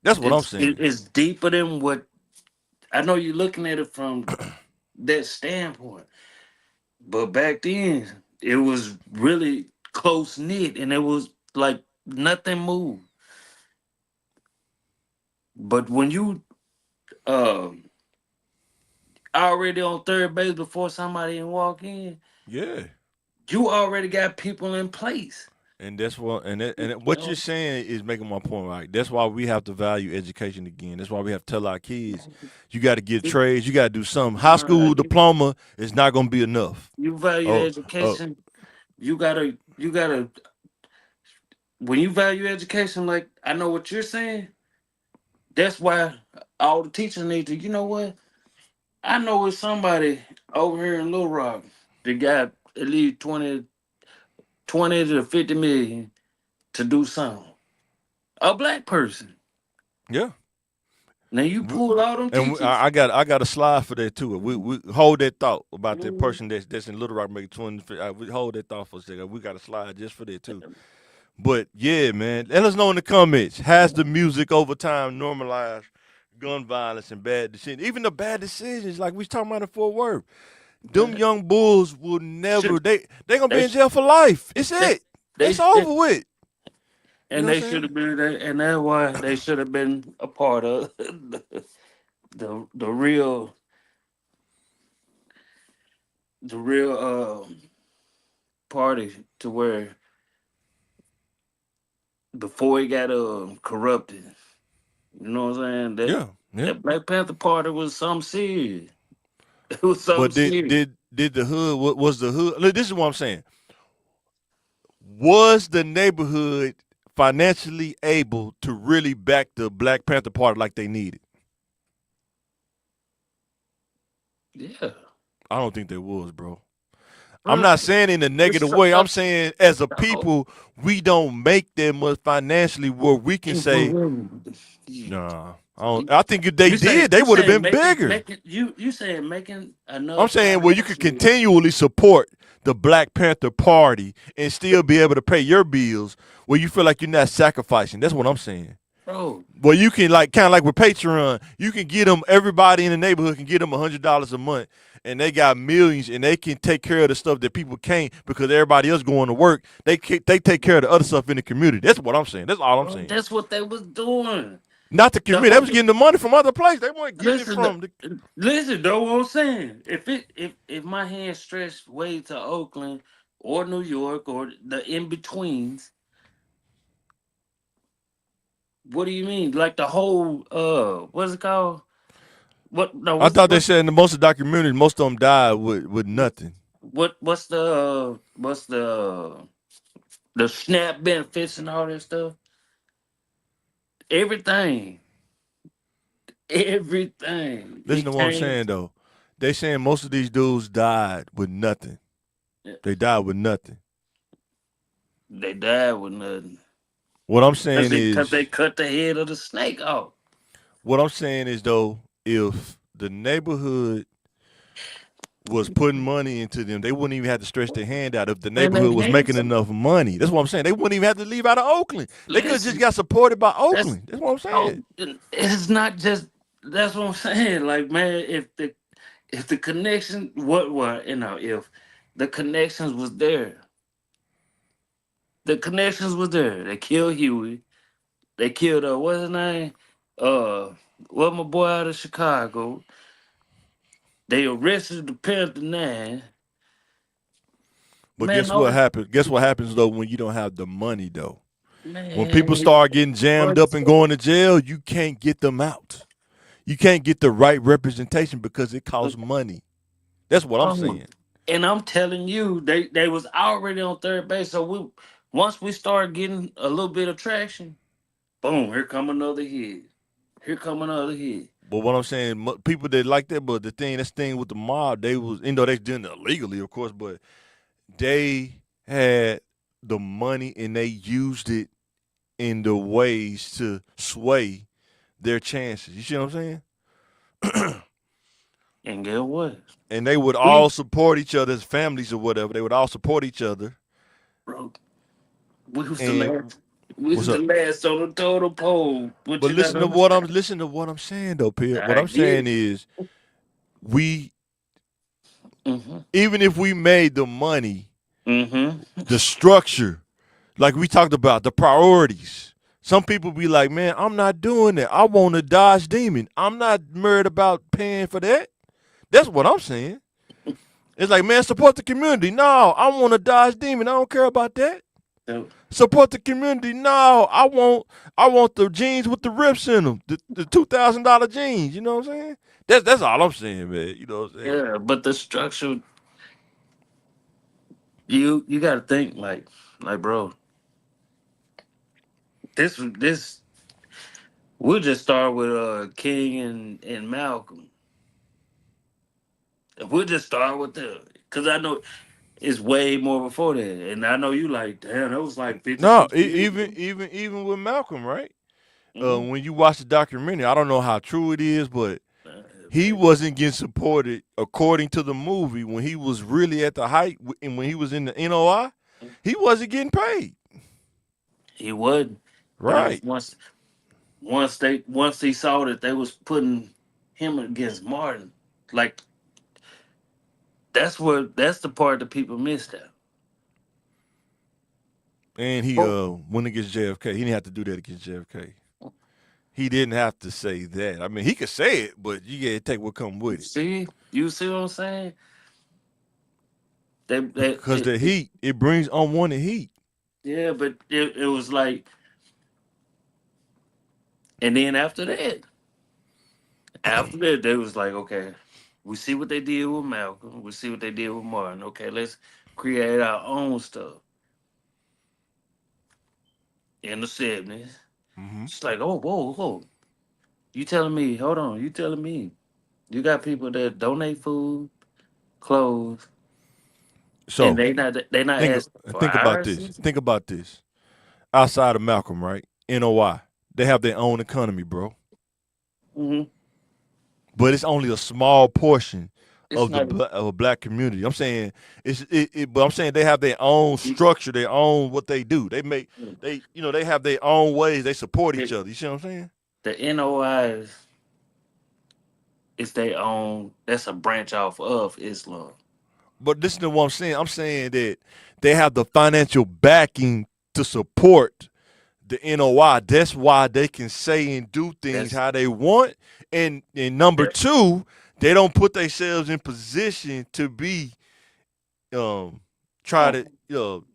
That's what I'm saying. it's deeper than what I know. You're looking at it from that standpoint, but back then it was really close knit, and it was like nothing moved. But when you um already on third base before somebody even walk in, Yeah. you already got people in place. And that's what You what you're know, saying is making my point right. That's why we have to value education again. That's why we have to tell our kids, you got to get you, trades, you got to do something. High school you diploma is not going to be enough. you value Oh, education. You gotta when you value education, like I know what you're saying. That's why all the teachers need to. You know what? I know it's somebody over here in Little Rock that got at least 20 to 50 million to do something. A black person. yeah. Now you We- pull all them And teachers. I got a slide for that too. We hold that thought about that Mhm. person that's in Little Rock making 20. We hold that thought for a second. We got a slide just for that too. But yeah, man, let us know in the comments. Has the music over time normalized gun violence and bad decisions? Even the bad decisions, like we was talking about in Fort Worth. Them Man, young bulls will never. should They gonna be they in jail for life. It's they it. they, It's they over with. You and know what they I'm should saying? have been there, and that's why they should have been a part of the real the real party to where before it got corrupted. You know what I'm saying? Yeah, yeah. That Black Panther party was something serious. It was something But serious. did the hood? What was the hood? Look, this is what I'm saying. Was the neighborhood financially able to really back the Black Panther Party like they needed? Yeah, I don't think they was, bro. I'm bro. not saying in a It's negative so, way. I'm saying as a oh, people, we don't make that much financially where we can say, you, nah. I don't. I think if they you say did, they you would have saying been bigger. making you saying making I'm enough saying where you could financially, continually support the Black Panther Party and still be able to pay your bills where you feel like you're not sacrificing. That's what I'm saying. bro. Well, you can like kind of like with Patreon, you can get them. Everybody in the neighborhood can get them $100 a month, and they got millions, and they can take care of the stuff that people can't because everybody else going to work. They take care of the other stuff in the community. That's what I'm saying. That's all I'm Bro, saying. that's what they was doing. Not the The community. They whole was getting the money from other places. They weren't getting it listen, from the. listen, though. What I'm saying, if my hand stretched way to Oakland or New York or the in betweens, what do you mean? Like the whole what's it called? What no? I thought they said in the most of the documentaries, most of them died with nothing. what's the SNAP benefits and all that stuff? Everything, everything. Listen It to what I'm came. saying though. They saying most of these dudes died with nothing. They died with nothing. They died with nothing. What I'm Cause saying they is, cut the head of the snake off. though, if the neighborhood was putting money into them, they wouldn't even have to stretch their hand out if the Man, they neighborhood was had making to enough money. That's what I'm saying. They wouldn't even have to leave out of Oakland. They could have just listen. got supported by That's Oakland. That's what I'm oh, saying. it's not just. That's what I'm saying. Like man, if the connection, what if the connections was there, the connections was there. They killed Huey. They killed what's his name? Uh, what my boy out of Chicago. They arrested the Panther Nine. But Man, guess no, what happens? Guess what happens though when you don't have the money though? When people man, start getting jammed up and going to jail, you can't get them out. You can't get the right representation because it costs money. That's what I'm um, saying. and I'm telling you, they was already on third base. So once we start getting a little bit of traction, boom, here come another hit. Here come another hit. But what I'm saying, people that like that, but this thing with the mob, they was, they doing it illegally, of course, but they had the money and they used it in the ways to sway their chances. You see what I'm saying? And guess what? And they would We all support each other's families or whatever. They would all support each other. broke. We was the And last. We what's was the up? last on the total pole. But But you gotta understand. listen to what I'm saying though, Pip. What I I'm get saying it. is we Mm-hmm. even if we made the money, Mm-hmm. the structure, like we talked about, the priorities. Some people be like, man, I'm not doing that. I want to Dodge Demon. I'm not worried about paying for that. That's what I'm saying. It's like, man, support the community. No, I want to Dodge Demon. I don't care about that. So, Support the community. No, I want the jeans with the rips in them, the $2,000 jeans. You know what I'm saying? That's all I'm saying, man. You know what I'm saying? yeah, but the structure, you gotta think like bro, this we'll just start with King and Malcolm. We'll just start with the because I know it's way more before that, and I know you like damn that was like 50, No, 60 years ago. even with Malcolm, right? Mm-hmm. When you watch the documentary, I don't know how true it is, but he Man. wasn't getting supported according to the movie when he was really at the height and when he was in the NOI. He wasn't getting paid. He wasn't, but Right. once they saw that they was putting him against Martin, like that's the part that people missed out. And he Oh, went against JFK. He didn't have to do that against JFK. He didn't have to say that. I mean, he could say it, but you gotta take what come with it. you see what I'm saying? They, they Because the heat, it brings unwanted heat. yeah, but it was like, and then after that, they was like, okay, we see what they did with Malcolm, we see what they did with Martin. Okay, let's create our own stuff in the '70s. Hmm. It's like, oh, whoa, whoa, you telling me? Hold on, you telling me you got people that donate food, clothes, and So they not think asking for think about our this. assistance? Think about this. Outside of Malcolm, right? NOI, they have their own economy, bro. Mm-hmm. But it's only a small portion It's of not. of a black community. I'm saying but I'm saying they have their own structure, their own what they do. They make they have their own ways. They support each The, other. You see what I'm saying? the NOI is their own. That's a branch off of Islam. But listen to what I'm saying. I'm saying that they have the financial backing to support the NOI. That's why they can say and do things That's how they want. And number that. two, they don't put themselves in position to be um try On to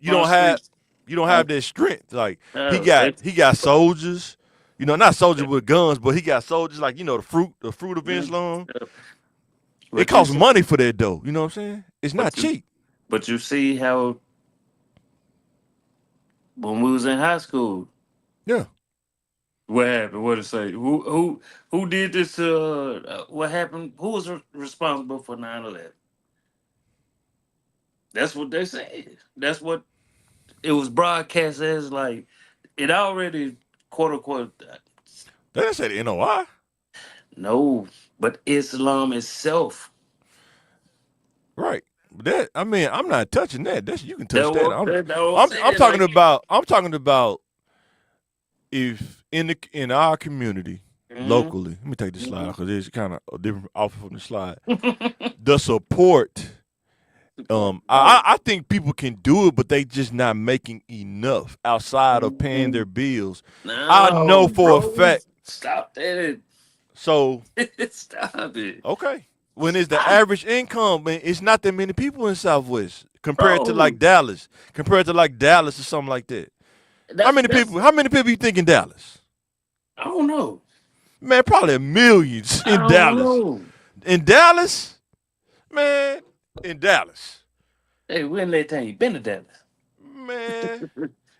on streets. you don't On have that strength. Like they, he got soldiers, not soldiers with guns, but he got soldiers like the fruit of mm, Islam. It but you costs see, money for that though. You know what I'm saying? It's not but you cheap. but you see how when we was in high school, Yeah. what happened? What it say? Who did this? What happened? Who was responsible for 9/11? That's what they said. That's what it was broadcast as. Like it already quote unquote. They didn't say the NOI. No, but Islam itself. Right. But that I mean, I'm not touching that. That's you can touch That that. what that what I'm saying. Like I'm talking about if in our community mhm, locally. Let me take this slide mhm. because it's kind of a different off from the slide. The support. Oh, I think people can do it, but they just not making enough outside of paying their mhm. bills. I know No, for a bro, fact. stop that! So Stop it! okay, when is the Stop. average income? Man, it's not that many people in Southwest compared to bro. like Dallas, compared to like Dallas or something like that. How many That's people? How many people you think in Dallas? I don't know. Man, probably millions I in don't Dallas. know. In Dallas, man, in Dallas, Hey, when that time you been to Dallas? man,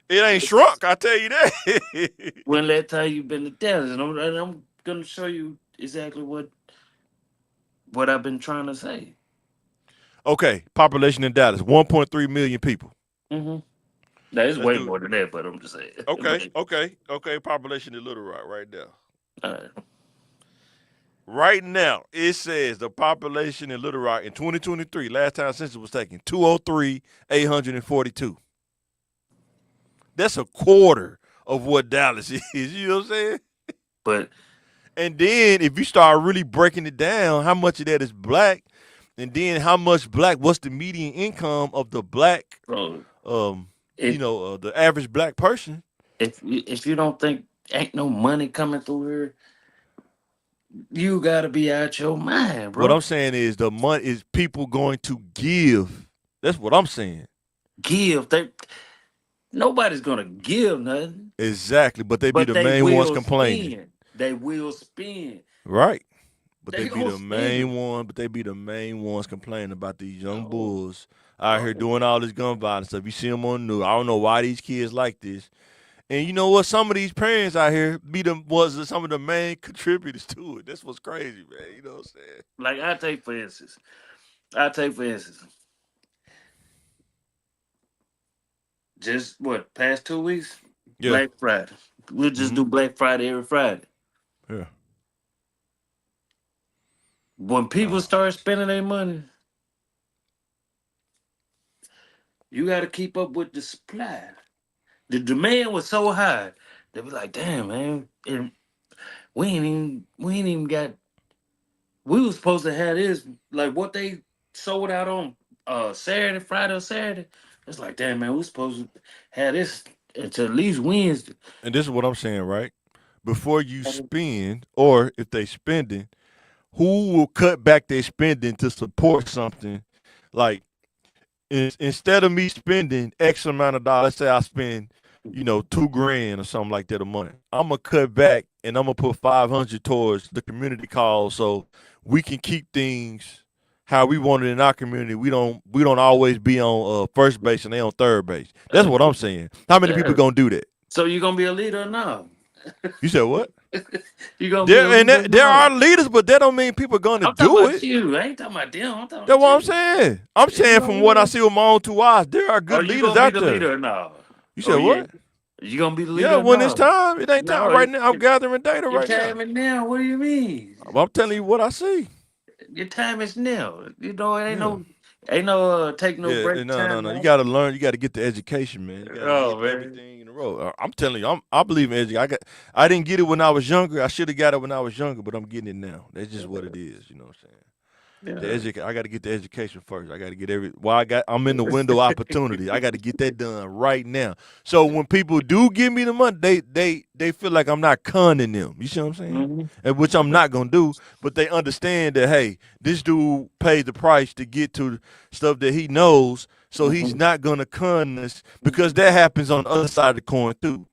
it ain't shrunk. I tell you that. When that time you been to Dallas? And I'm gonna show you exactly what I've been trying to say. Okay, population in Dallas, 1.3 million people. Mm-hmm. Now it's Let's way do it. more than that, but I'm just saying. Okay, okay, okay. Population in Little Rock right now. All right. Right now, it says the population in Little Rock in 2023, last time census was taken, 203,842. That's a quarter of what Dallas is. You know what I'm saying? But And then if you start really breaking it down, how much of that is black, and then how much black, what's the median income of the black, bro, um, if the average black person. if you don't think ain't no money coming through here, you gotta be out your mind, What bro. I'm saying is the money is people going to give. That's what I'm saying. Give they nobody's gonna give nothing, Exactly. But they be but the they main ones will complaining. spend. They will spend. Right. But They they be gonna the spend main it. one. But they be the main ones complaining about these young Oh, bulls out here oh, doing all this gun violence stuff. You see them on the news. I don't know why these kids like this. And you know what? Some of these parents out here be them was some of the main contributors to it. That's what's crazy, man. You know what I'm saying? like I take for instance. I take for instance. Just what past 2 weeks, Yeah. Black Friday. We'll just Mm-hmm. do Black Friday every Friday. Yeah. When people Oh, start spending their money, you got to keep up with the supply. The demand was so high. They be like, "Damn, man, and we ain't even got. We was supposed to have this like what they sold out on Saturday, Friday, or Saturday. It's like, damn, man, we supposed to have this until at least Wednesday." and this is what I'm saying, right? Before you spend, or if they spending, who will cut back their spending to support something? Like instead of me spending X amount of dollars, let's say I spend, 2 grand or something like that a month. I'm gonna cut back and I'm gonna put 500 towards the community cause, so we can keep things how we want it in our community. We don't always be on first base and they on third base. That's what I'm saying. How many people Yeah. gonna do that? So you gonna be a leader or no? You said what? You gonna be a There and leader or there are no? leaders, but that don't mean people gonna I'm talking do about it. you. I ain't talking about them. I'm talking That's about what I'm you. saying. I'm You saying gonna from what I be, see with my own two eyes, there are are good you leaders gonna be out the there. leader or no? You Oh said yeah. what? You gonna be the Yeah, leader or when it's no? time, it ain't time No, right now. I'm gathering data your right now. time is now. What do you mean? I'm telling you what I see. Your time is now. You know, it Yeah. ain't no take no Yeah, break no, no, time no. You now. got to learn. You got to get the education, man. You got to Oh get man. everything in a row. I'm telling you, I believe in education. I didn't get it when I was younger. I should have got it when I was younger, but I'm getting it now. That's just what it is. You know what I'm saying? Yeah. I got to get the education first. I got to get I'm in the window of opportunity. I got to get that done right now. So when people do give me the money, they feel like I'm not conning them. You see what I'm saying? Hmm. And which I'm not gonna do, but they understand that hey, this dude paid the price to get to stuff that he knows, so he's Hmm. not gonna con us because that happens on the other side of the coin too.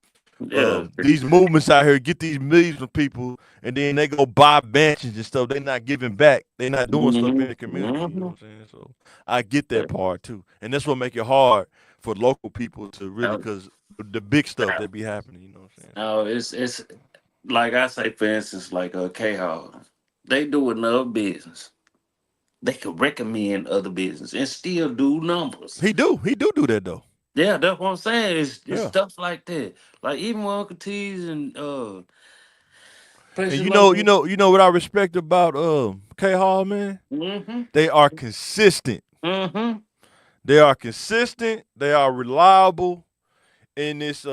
Yeah. These movements out here get these millions of people, and then they go buy mansions and stuff. They're not giving back. They're not doing stuff in Hmm. the community. You know Hmm. what I'm saying? So I get that part too, and that's what make it hard for local people to really, because the big stuff that be happening. You know what I'm saying? So No, it's like I say, for instance, like K Hall, they do enough business. They could recommend other business and still do numbers. he do that though. Yeah, that's what I'm saying. It's Yeah. stuff like that. Like even with Uncle T's and And places you like know, you that. know, you know what I respect about K Hall, man? Mm-hmm. They are consistent. Mm-hmm. They are consistent. They are reliable. In this,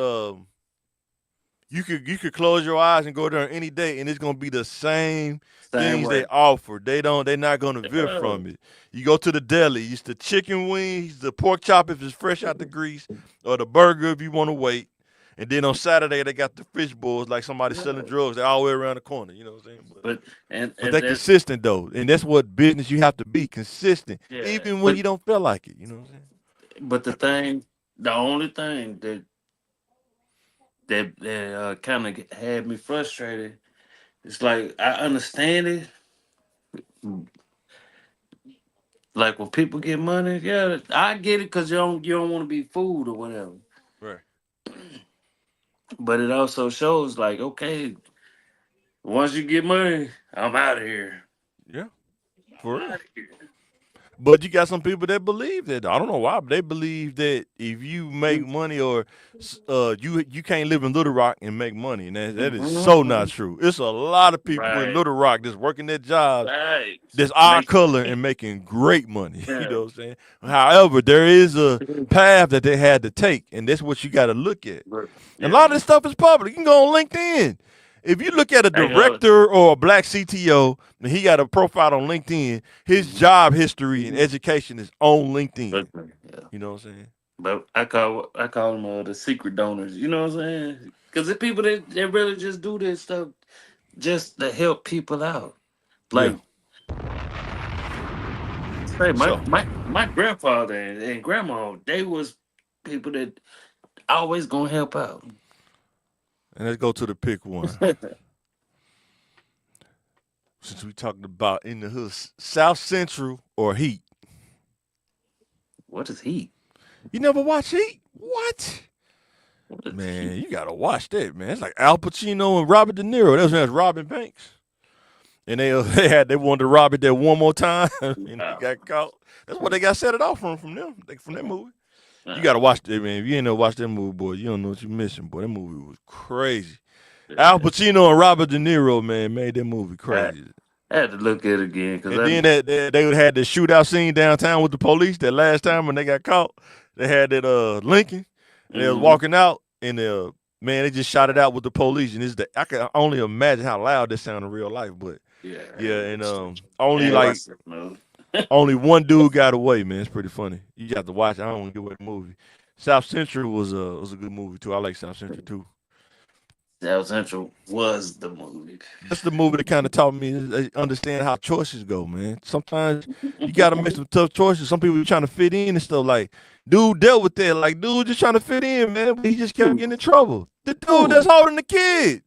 you could close your eyes and go there any day, and it's gonna be the same Same things they way. offer. They're not gonna veer Yeah. from it. You go to the deli, it's the chicken wings, the pork chop if it's fresh out the grease, or the burger if you want to wait. And then on Saturday they got the fish balls like somebody selling Yeah. drugs. They're all the way around the corner. You know what I'm saying? But But but and they're that's consistent though, and that's what business you have to be consistent, yeah. even when But you don't feel like it. You know what I'm saying? But the only thing that kind of had me frustrated, it's like I understand it. Like when people get money, yeah, I get it because you don't want to be fooled or whatever. Right. But it also shows like, okay, once you get money, I'm out of here. Yeah, I'm for real. out of here. But you got some people that believe that. I don't know why, but they believe that if you make money or you can't live in Little Rock and make money, and that is so not Mhm. true. It's a lot of people in Right, Little Rock that's working their jobs right. that's our Make color and making great money. You yeah. know what I'm saying? However, there is a path that they had to take, and that's what you got to look at. And a Yeah, lot of this stuff is public. You can go on LinkedIn. If you look at a I go. director or a black CTO, and he got a profile on LinkedIn, his Mhm. job history and Mhm. education is on LinkedIn. Yeah, You know what I'm saying? but I call them the secret donors. You know what I'm saying? Because the people that really just do this stuff just to help people out. Yeah. Like, say my So, my my grandfather and grandma, they was people that always gonna help out. and let's go to the pick one. Since we talking about in the hood, South Central or Heat. What is he? You never watch Heat? What? What is he? Man, you gotta watch that, man. It's like Al Pacino and Robert De Niro. That was Robin Banks, and they wanted to rob it there one more time, and they Wow. got caught. That's what they got set it off from them, from that movie. You Wow. gotta watch that, man. If you ain't never watched that movie, boy, you don't know what you're missing, boy. That movie was crazy. Al Yeah. Pacino and Robert De Niro, man, made that movie I, crazy. I had to look at it again because And I. then they had the shootout scene downtown with the police. That last time when they got caught, they had that Lincoln, and they was Mhm. walking out, and man, they just shot it out with the police. And I can only imagine how loud that sounded in real life. But Yeah, yeah, and I only ain't like watched that movie. only one dude got away. Man, it's pretty funny. You got to watch. I don't want to give away the movie. South Central was a good movie too. I like South Central too. South Central was the movie. That's the movie that kind of taught me to understand how choices go, man. Sometimes you got to make some tough choices. Some people trying to fit in and stuff. Like, dude dealt with that. Like, dude just trying to fit in, man. But he just kept Who? getting in trouble. The dude Who? that's holding the kid,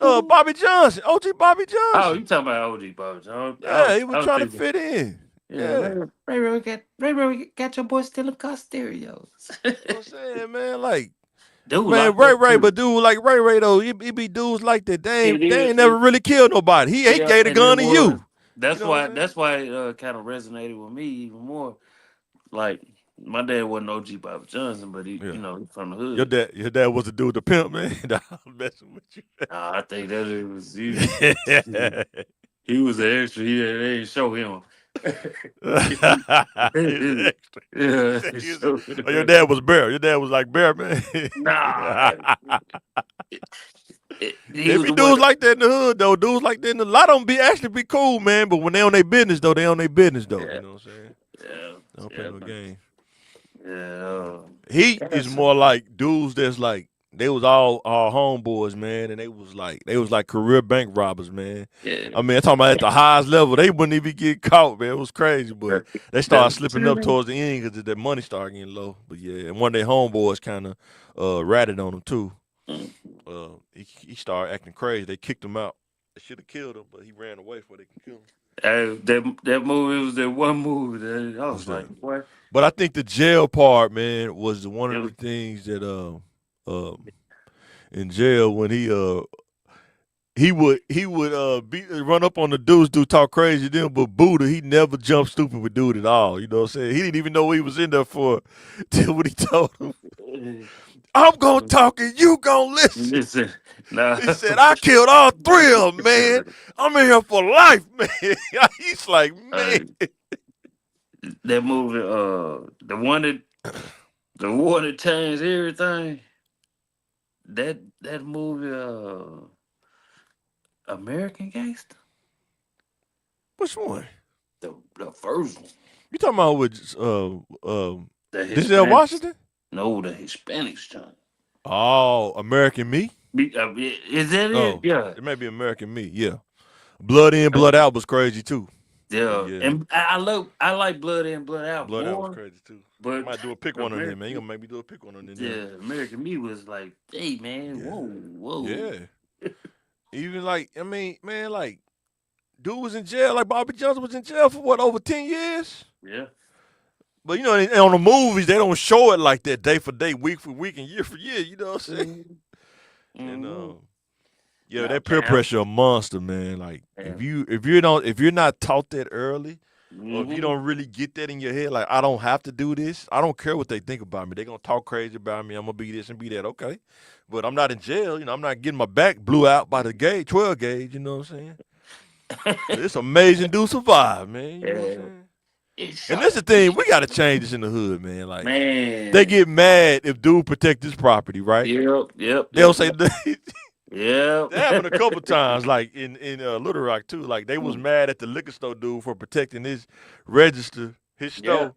Who? Bobby Johnson, OG Bobby Oh, Johnson. you talking about OG Bobs? Yeah, he was I was trying to thinking, fit in. yeah, Yeah. Ray got your boy stealing car stereos. You know what I'm saying, man? Like, Dude man, locked up Ray, too. but dude like Ray though, he be dudes like that. It They is. ain't never really killed nobody. He Yeah, gave the and it gun to was. you. You That's know what why. I'm saying? That's why it kind of resonated with me even more. Like my dad wasn't OG Bobby Johnson, but he, Yeah. he from the hood. Your dad was the dude, the pimp, man. Nah, I'm messing with you. I think that it was Yeah. he was an extra. They didn't show him. He was extra. Yeah, Said he was, show oh, your him. dad was Bear. Your dad was like Bear, man. Nah, he There was be the one. dudes like that in the hood, though. Dudes like that in the, a lot of them be actually be cool, man. But when they on their business, though, they on their business, though. Yeah, You know what I'm saying? yeah, They don't play yeah, no game. yeah. Heat is That's more like dudes that's like they was all homeboys, man, and they was like career bank robbers, man. yeah. I mean, I'm talking about at the highest level, they wouldn't even get caught, man. It was crazy, but they started slipping up That, towards the end because their money started getting low. But yeah, and one of their homeboys kind of ratted on him too. He started acting crazy. They kicked him out. They should have killed him, but he ran away before they could kill him. that movie was that one movie that I What's was like, that? what? But I think the jail part, man, was one It of was, the things that in jail when he would run up on the dudes, do talk crazy to them, but Buddha, he never jumped stupid with dude at all. You know what I'm saying? He didn't even know what he was in there for till what he told him. I'm gonna talk and you gonna listen. listen, nah, He said, I killed all three of them, man. I'm in here for life, man. He's like, uh, man. that movie, the one that changed everything. That movie, American Gangster, Which one? the first one, You talking about with the Denzel Hispanics, Washington? no, the Hispanics, John. Oh, American Me? Is that it? Oh, Yeah. it may be American Me, yeah. Blood In, Uh, Blood Out was crazy too. But Yeah, yeah, and I like Blood In, Blood Out Blood Out was more, crazy too. I but might do a pick one on there, man. You American, gonna make me do a pick one on there. yeah, American Me was like, hey man, Yeah. whoa, whoa, Yeah. Even like, I mean, man, like, dude was in jail. Like Bobby Johnson was in jail for what, over 10 years? yeah, But you know, on the movies they don't show it like that, day for day, week for week, and year for year. You know what I'm saying? mm-hmm. And Mm-hmm. yeah, Now that peer Cam, pressure a monster, man. Like yeah, if you're not taught that early, or if you mm-hmm. don't really get that in your head, like I don't have to do this. I don't care what they think about me. They're gonna talk crazy about me. I'm gonna be this and be that. Okay, but I'm not in jail. You know, I'm not getting my back blew out by the gauge, 12 gauge. You know what I'm saying? But it's amazing dude survive, man. You know what I'm Yeah, saying? it And shot that's a the thing. We gotta change this in the hood, man. Like they man. get mad if dude protect his property, right? Yep, yep, They'll yep, say yep, that happened a yep. couple times, like in Little Rock too. Like they was Mm, mad at the liquor store dude for protecting his register, his yeah, store,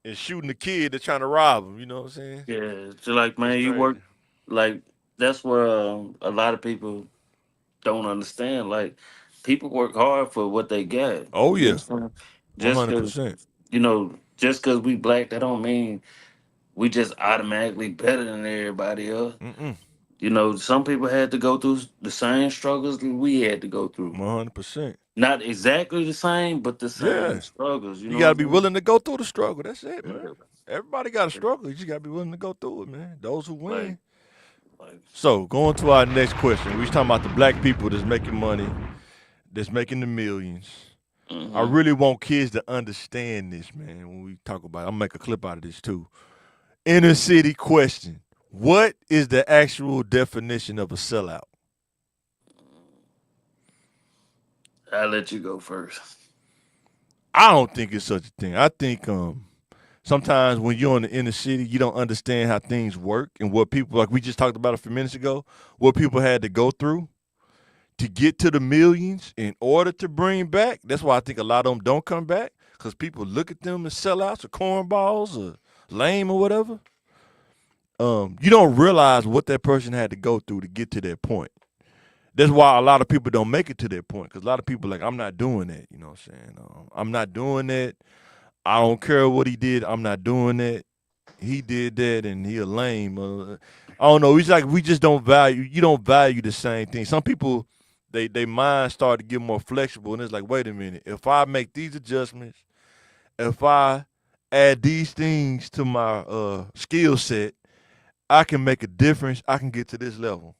and shooting the kid that's trying to rob him. You know what I'm saying? yeah. So like, It's man, you work crazy. like that's where a lot of people don't understand. Like, people work hard for what they get. Oh You know yeah, what I'm saying? one Just hundred cause percent. just cause we black, that don't mean we just automatically better than everybody else. Mm-mm. Some people had to go through the same struggles that we had to go through. 100%. Not exactly the same, but the same Yeah, struggles. You you know gotta what be I'm willing to go through the struggle. That's it, man. saying? Everybody got to Yeah. struggle. You just gotta be willing to go through it, man. Those who Like, win. like, So going to our next question, we was talking about the black people that's making money, that's making the millions. I hmm really want kids to understand this, man. When we talk about it, I'm gonna make a clip out of this too. Inner city question: what is the actual definition of a sellout? I'll let you go first. I don't think it's such a thing. I think sometimes when you're in the inner city, you don't understand how things work and what people, like we just talked about a few minutes ago, what people had to go through to get to the millions in order to bring back. That's why I think a lot of them don't come back, because people look at them as sellouts or cornballs or lame or whatever. You don't realize what that person had to go through to get to that point. That's why a lot of people don't make it to that point, because a lot of people are like, I'm not doing that. You know what I'm saying? I'm not doing that. I don't care what he did. I'm not doing that. He did that, and he a lame. I don't know. It's like we just don't value. You don't value the same thing. Some people, they mind start to get more flexible, and it's like, wait a minute. If I make these adjustments, if I add these things to my skill set, I can make a difference. I can get to this level.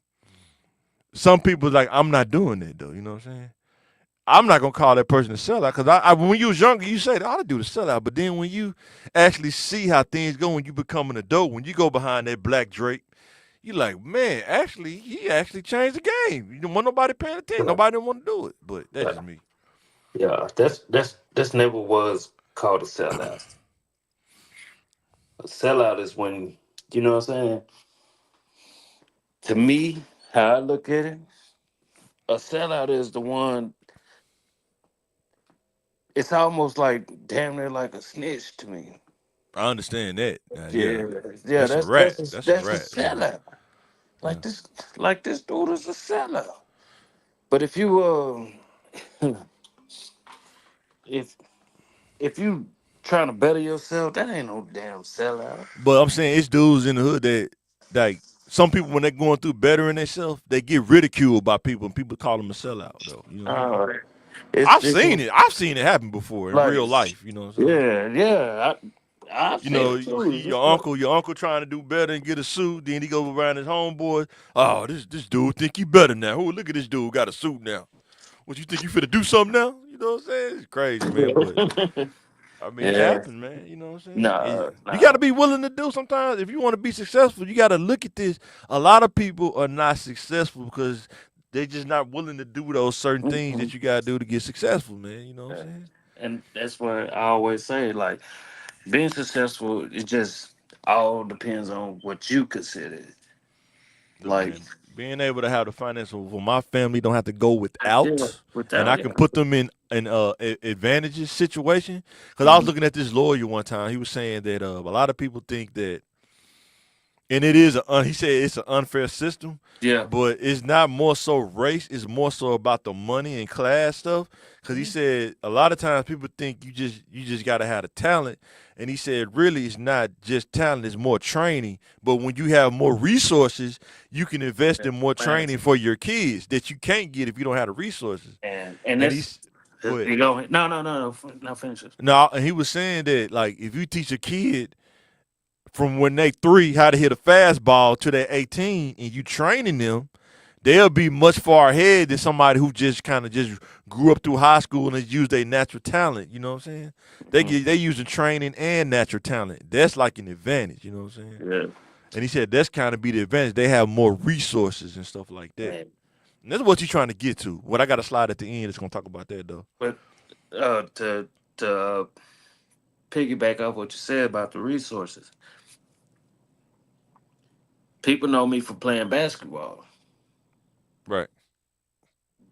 Some people like, I'm not doing that though. You know what I'm saying? I'm not gonna call that person a sellout, because when you was younger, you said I ought to do the sellout. But then when you actually see how things go, when you become an adult, when you go behind that black drape, you like, man, actually, he actually changed the game. You don't want nobody paying attention. Yeah, Nobody didn't want to do it. But that's yeah, just me. yeah. That's never was called a sellout. A sellout is when, you know what I'm saying. To me, how I look at it, a sellout is the one. It's almost like damn near like a snitch to me. I understand that. Yeah, Yeah, yeah. that's a That's rat. that's a, That's a that's a rat. Yeah, sellout. yeah. Like this, like this dude is a sellout. But if if you trying to better yourself, that ain't no damn sellout. But I'm saying it's dudes in the hood that, like, some people when they're going through bettering themselves, they get ridiculed by people, and people call them a sellout though. You know what I'm saying? Uh, it's I've it's seen it. I've seen it happen before in like real life. You know what I'm saying? yeah, yeah. I've You seen know, it too. It's your like, uncle trying to do better and get a suit. Then he go around his homeboy. Oh, this dude think he better now. Oh, look at this dude got a suit now. What, you think you finna do something now? You know what I'm saying? It's crazy, man. But I mean, it yeah, happens, man. You know what I'm saying? nah, You got to nah. be willing to do sometimes. If you want to be successful, you got to look at this. A lot of people are not successful because they just not willing to do those certain things Mm-mm. that you got to do to get successful, man. You know what Yeah. I'm saying? And that's what I always say. Like, being successful, it just all depends on what you consider. Look, Like, man, being able to have the financial for my family don't have to go yeah, without, and without I it. can put them in advantages situation. Because I was Mhm. looking at this lawyer one time. He was saying that a lot of people think that And it is he said it's an unfair system, Yeah. but it's not more so race. It's more so about the money and class stuff. Because he said a lot of times people think you just got to have the talent, and he said really it's not just talent. It's more training. But when you have more resources, you can invest in more Man, training for your kids that you can't get if you don't have the resources. and And that's he's go ahead. you go. No. Now finish it. No, and he was saying that like if you teach a kid from when they 3 how to hit a fastball to they 18 and you training them, they'll be much far ahead than somebody who just kind of just grew up through high school and has used their natural talent. You know what I'm saying? They using training and natural talent. That's like an advantage. You know what I'm saying? Yeah, And he said that's kind of be the advantage. They have more resources and stuff like that. man. And that's what you're trying to get to. What I got a slide at the end is gonna talk about that though. But to piggyback off what you said about the resources, people know me for playing basketball. Right.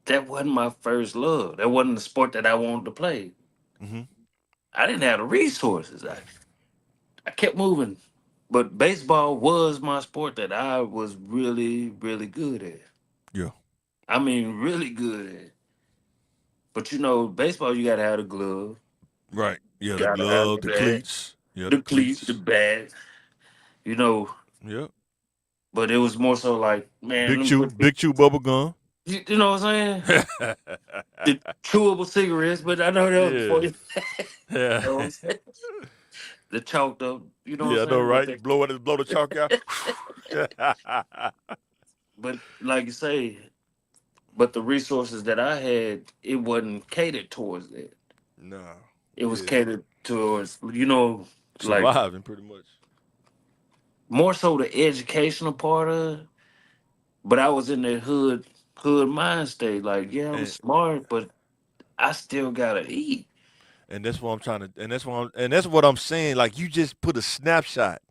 That wasn't my first love. That wasn't the sport that I wanted to play. Mm-hmm. I didn't have the resources. I kept moving. But baseball was my sport that I was really, really good at. Yeah. I mean, really good at. But baseball, you gotta have the glove, Right. Yeah. The gotta have the glove, the bat, cleats. Yeah. The the cleats, the cleats. bat. You know, Yep. but it was more so like, man, Big let me chew. put this. Big chew bubble gum. You know what I'm saying? The chewable cigarettes, but I know that was before Yeah. you. You Yeah. know what I'm saying? The chalked up. You know Yeah, what I I'm know, saying? But right? Blow the chalk out. but like you say, but the resources that I had, it wasn't catered towards that. Nah. It was Yeah. catered towards, like Surviving pretty much. more so the educational part of it. But I was in that hood mind state. Like, yeah, I'm And smart, but I still gotta eat. and that's what I'm trying to and that's what I'm saying. Like you just put a snapshot.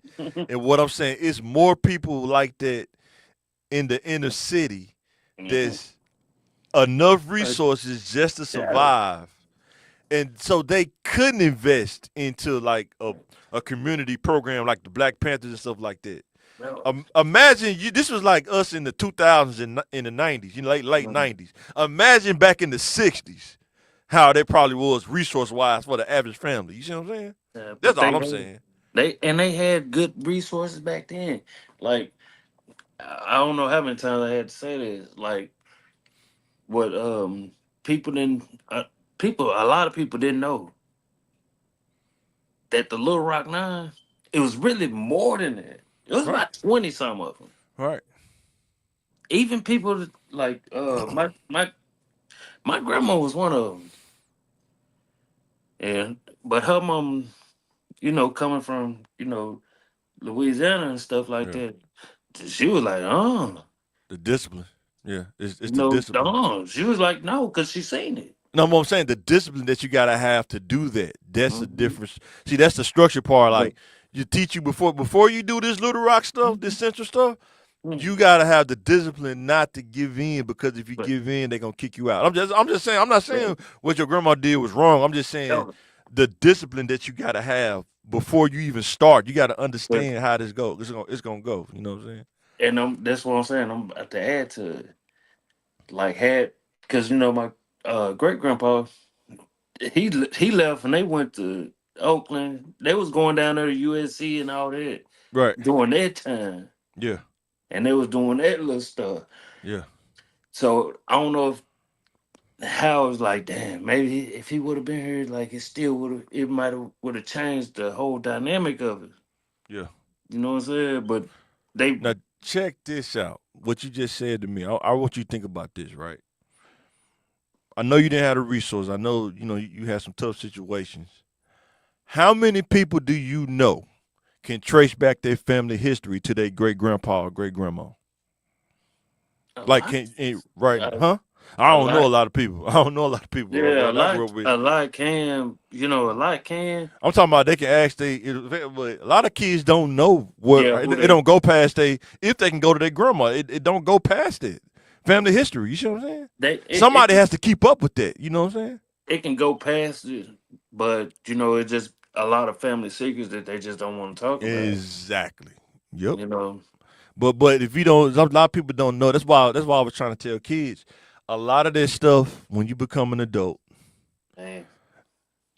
And what I'm saying is more people like that in the inner city. Mhm. There's enough Like, resources just to yeah. survive. And so they couldn't invest into like a community program like the Black Panthers and stuff like that. Well, Imagine you. This was like us in the 2000s and in the 90s, late mhm. 90s. Imagine back in the 60s how that probably was resource wise for the average family. You see what I'm saying? That's But all I'm saying. they had good resources back then. Like, I don't know how many times I had to say this. Like, what people didn't people a lot of people didn't know that the Little Rock Nine, it was really more than that. It was Right, about 20 some of them. right, Even people like my grandma was one of them. And but her mom, coming from Louisiana and stuff like yeah. that, she was like, oh, The discipline. Yeah, it's the discipline. no. She was like, no, because she seen it. No, what I'm saying, the discipline that you gotta have to do that. That's the Hmm. difference. See, that's the structure part. But Like you teach you before you do this Little Rock stuff, this mhm, Central stuff. You mhm. gotta have the discipline not to give in because if you but give in, they're gonna kick you out. I'm just saying I'm not but saying what your grandma did was wrong. I'm just saying no, the discipline that you gotta have before you even start. You gotta but understand how this goes. It's gonna go. You know what I'm saying? and that's what I'm saying. I'm about to add to it. Like had because my great grandpa he left and they went to Oakland. They was going down there to USC and all that Right. during that time, Yeah. and they was doing that little stuff. Yeah. So I don't know if how it's like, damn, maybe if he would have been here, like it might have would have changed the whole dynamic of it. Yeah. You know what I'm saying? But they, Now check this out. What you just said to me. I want you to think about this, right? I know you didn't have the resource. I know you had some tough situations. How many people do you know can trace back their family history to their great grandpa or great grandma? a Like, lot, right? a, Huh? I a don't know a lot, lot of people. I don't know a lot of people yeah, that I grew up with. a lot can, a lot can, I'm talking about they can ask but a lot of kids don't know what yeah, it, who it they, don't go past if they can go to their grandma. It don't go past it. Family history. You see what I'm saying? they, Somebody has to keep up with that. You know what I'm saying? it can go past it, but it's just a lot of family secrets that they just don't want to talk about. Exactly. Yep. You know, But if you don't, a lot of people don't know. That's why I was trying to tell kids. A lot of this stuff, when you become an adult, man.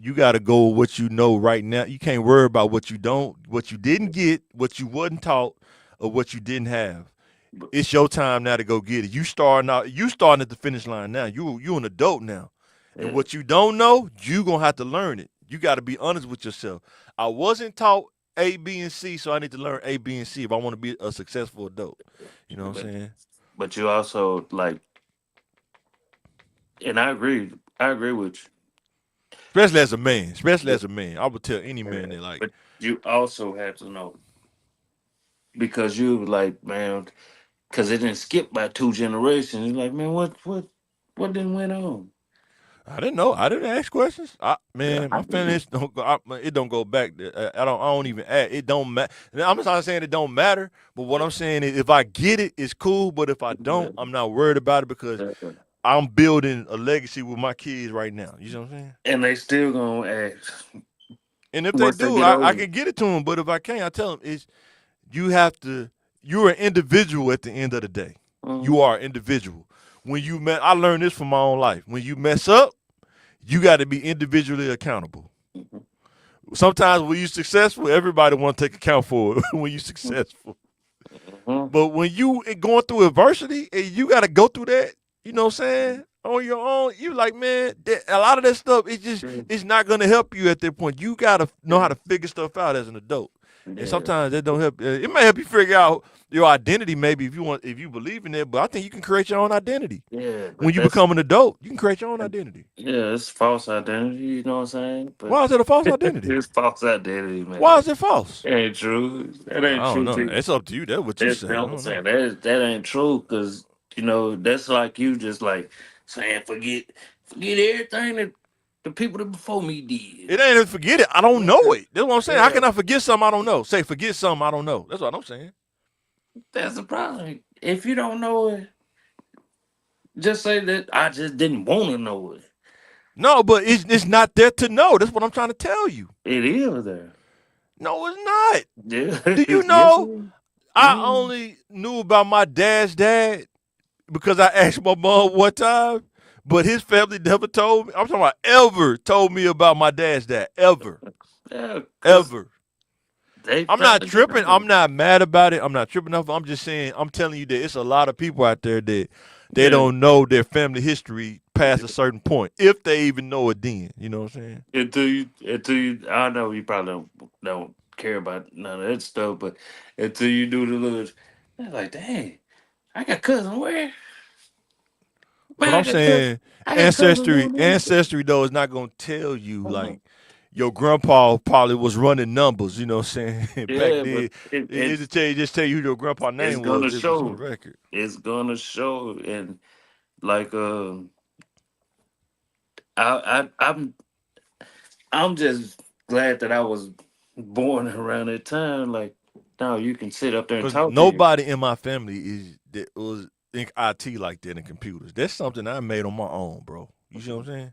you got to go with what you know right now. You can't worry about what you didn't get, what you wasn't taught, or what you didn't have. But, It's your time now to go get it. You starting at the finish line now. You an adult now. And yeah, what you don't know, you gonna have to learn it. You gotta be honest with yourself. I wasn't taught A, B, and C, so I need to learn A, B, and C if I want to be a successful adult. You know what but I'm saying? but you also like, and I agree. I agree with Especially as a man. Especially you. as a man. I would tell any man Yeah. that like, But you also have to know because you like, man, because it didn't skip by two generations. You're like, man, what didn't went on? I didn't know. I didn't ask questions. Yeah, Man, I my family did. don't go. It don't go back. I don't even ask. It don't matter. I'm not saying it don't matter, but what I'm saying is, if I get it, it's cool. But if I don't, I'm not worried about it because I'm building a legacy with my kids right now. You know what I'm saying? And they still gonna ask And if they once they do, get I older. can get it to them. But if I can't, I tell them is you have to. You're an individual at the end of the day. Mhm. You are an individual. When you met, I learned this from my own life. When you mess up, you got to be individually accountable. Mhm. Sometimes when you're successful, everybody want to take account for it when you're successful. Mhm. But when you going through adversity and you got to go through that, you know what I'm saying? On your own, you like, man, a lot of that stuff, it's not gonna help you at that point. You gotta know how to figure stuff out as an adult. And Yeah, sometimes that don't help. It may help you figure out your identity, maybe if you believe in it. But I think you can create your own identity yeah, when but you that's become an adult. You can create your own identity. yeah, it's false identity. You know what I'm saying? But Why is it a false identity? it's false identity, Why man. is it false? That ain't true. That ain't I don't true. know. To It's up to you. That's what you That's say. I what I'm don't know. saying. That ain't true because that's like you just like saying forget everything that the people that before me did. It ain't even forget it. I don't know Yeah, it. That's what I'm saying. How yeah. can I forget something I don't know? Say forget something I don't know. That's what I'm saying. That's the problem. If you don't know it, just say that I just didn't want to know it. No, but it's not there to know. That's what I'm trying to tell you. It is there. No, it's not. Yeah, Do you yes, it know is. I Mm. only knew about my dad's dad because I asked my mom one time, but his family never told me. I'm talking about ever told me about my dad's dad. Ever. Yeah, because Ever. they I'm not probably didn't tripping. know. I'm not mad about it. I'm not tripping off. I'm just saying. I'm telling you that it's a lot of people out there that they Yeah, don't know their family history past a certain point, if they even know it. Then you know what I'm saying. until you, I know you probably don't care about none of that stuff, but until you do the little, they're like, dang, I got cousin where? But Man, I'm saying I got cousin ancestry. doing this. Ancestry though is not gonna tell you Uh-huh. like your grandpa probably was running numbers. You know what I'm saying. Back Yeah, but then, it just tell you who your grandpa it's name gonna was if it's on the show. record. It's gonna show, and like I'm just glad that I was born around that time. Like now you can sit up there and Because talk to you. nobody in my family is that was in IT like that in computers. That's something I made on my own, bro. You see what I'm saying?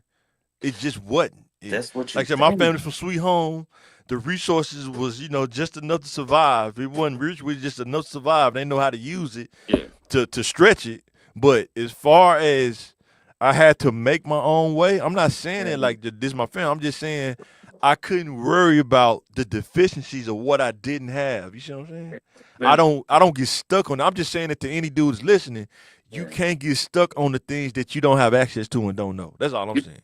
It just wasn't. That's what Like you I said, my think. family's from Sweet Home. The resources was, just enough to survive. It wasn't rich, we just enough to survive. They know how to use it Yeah. to stretch it. But as far as I had to make my own way, I'm not saying it Mhm. like this is my family. I'm just saying I couldn't worry about the deficiencies of what I didn't have. You see what I'm saying? I But don't I don't get stuck on it. I'm just saying it to any dudes listening. You yeah, can't get stuck on the things that you don't have access to and don't know. That's all I'm you, saying.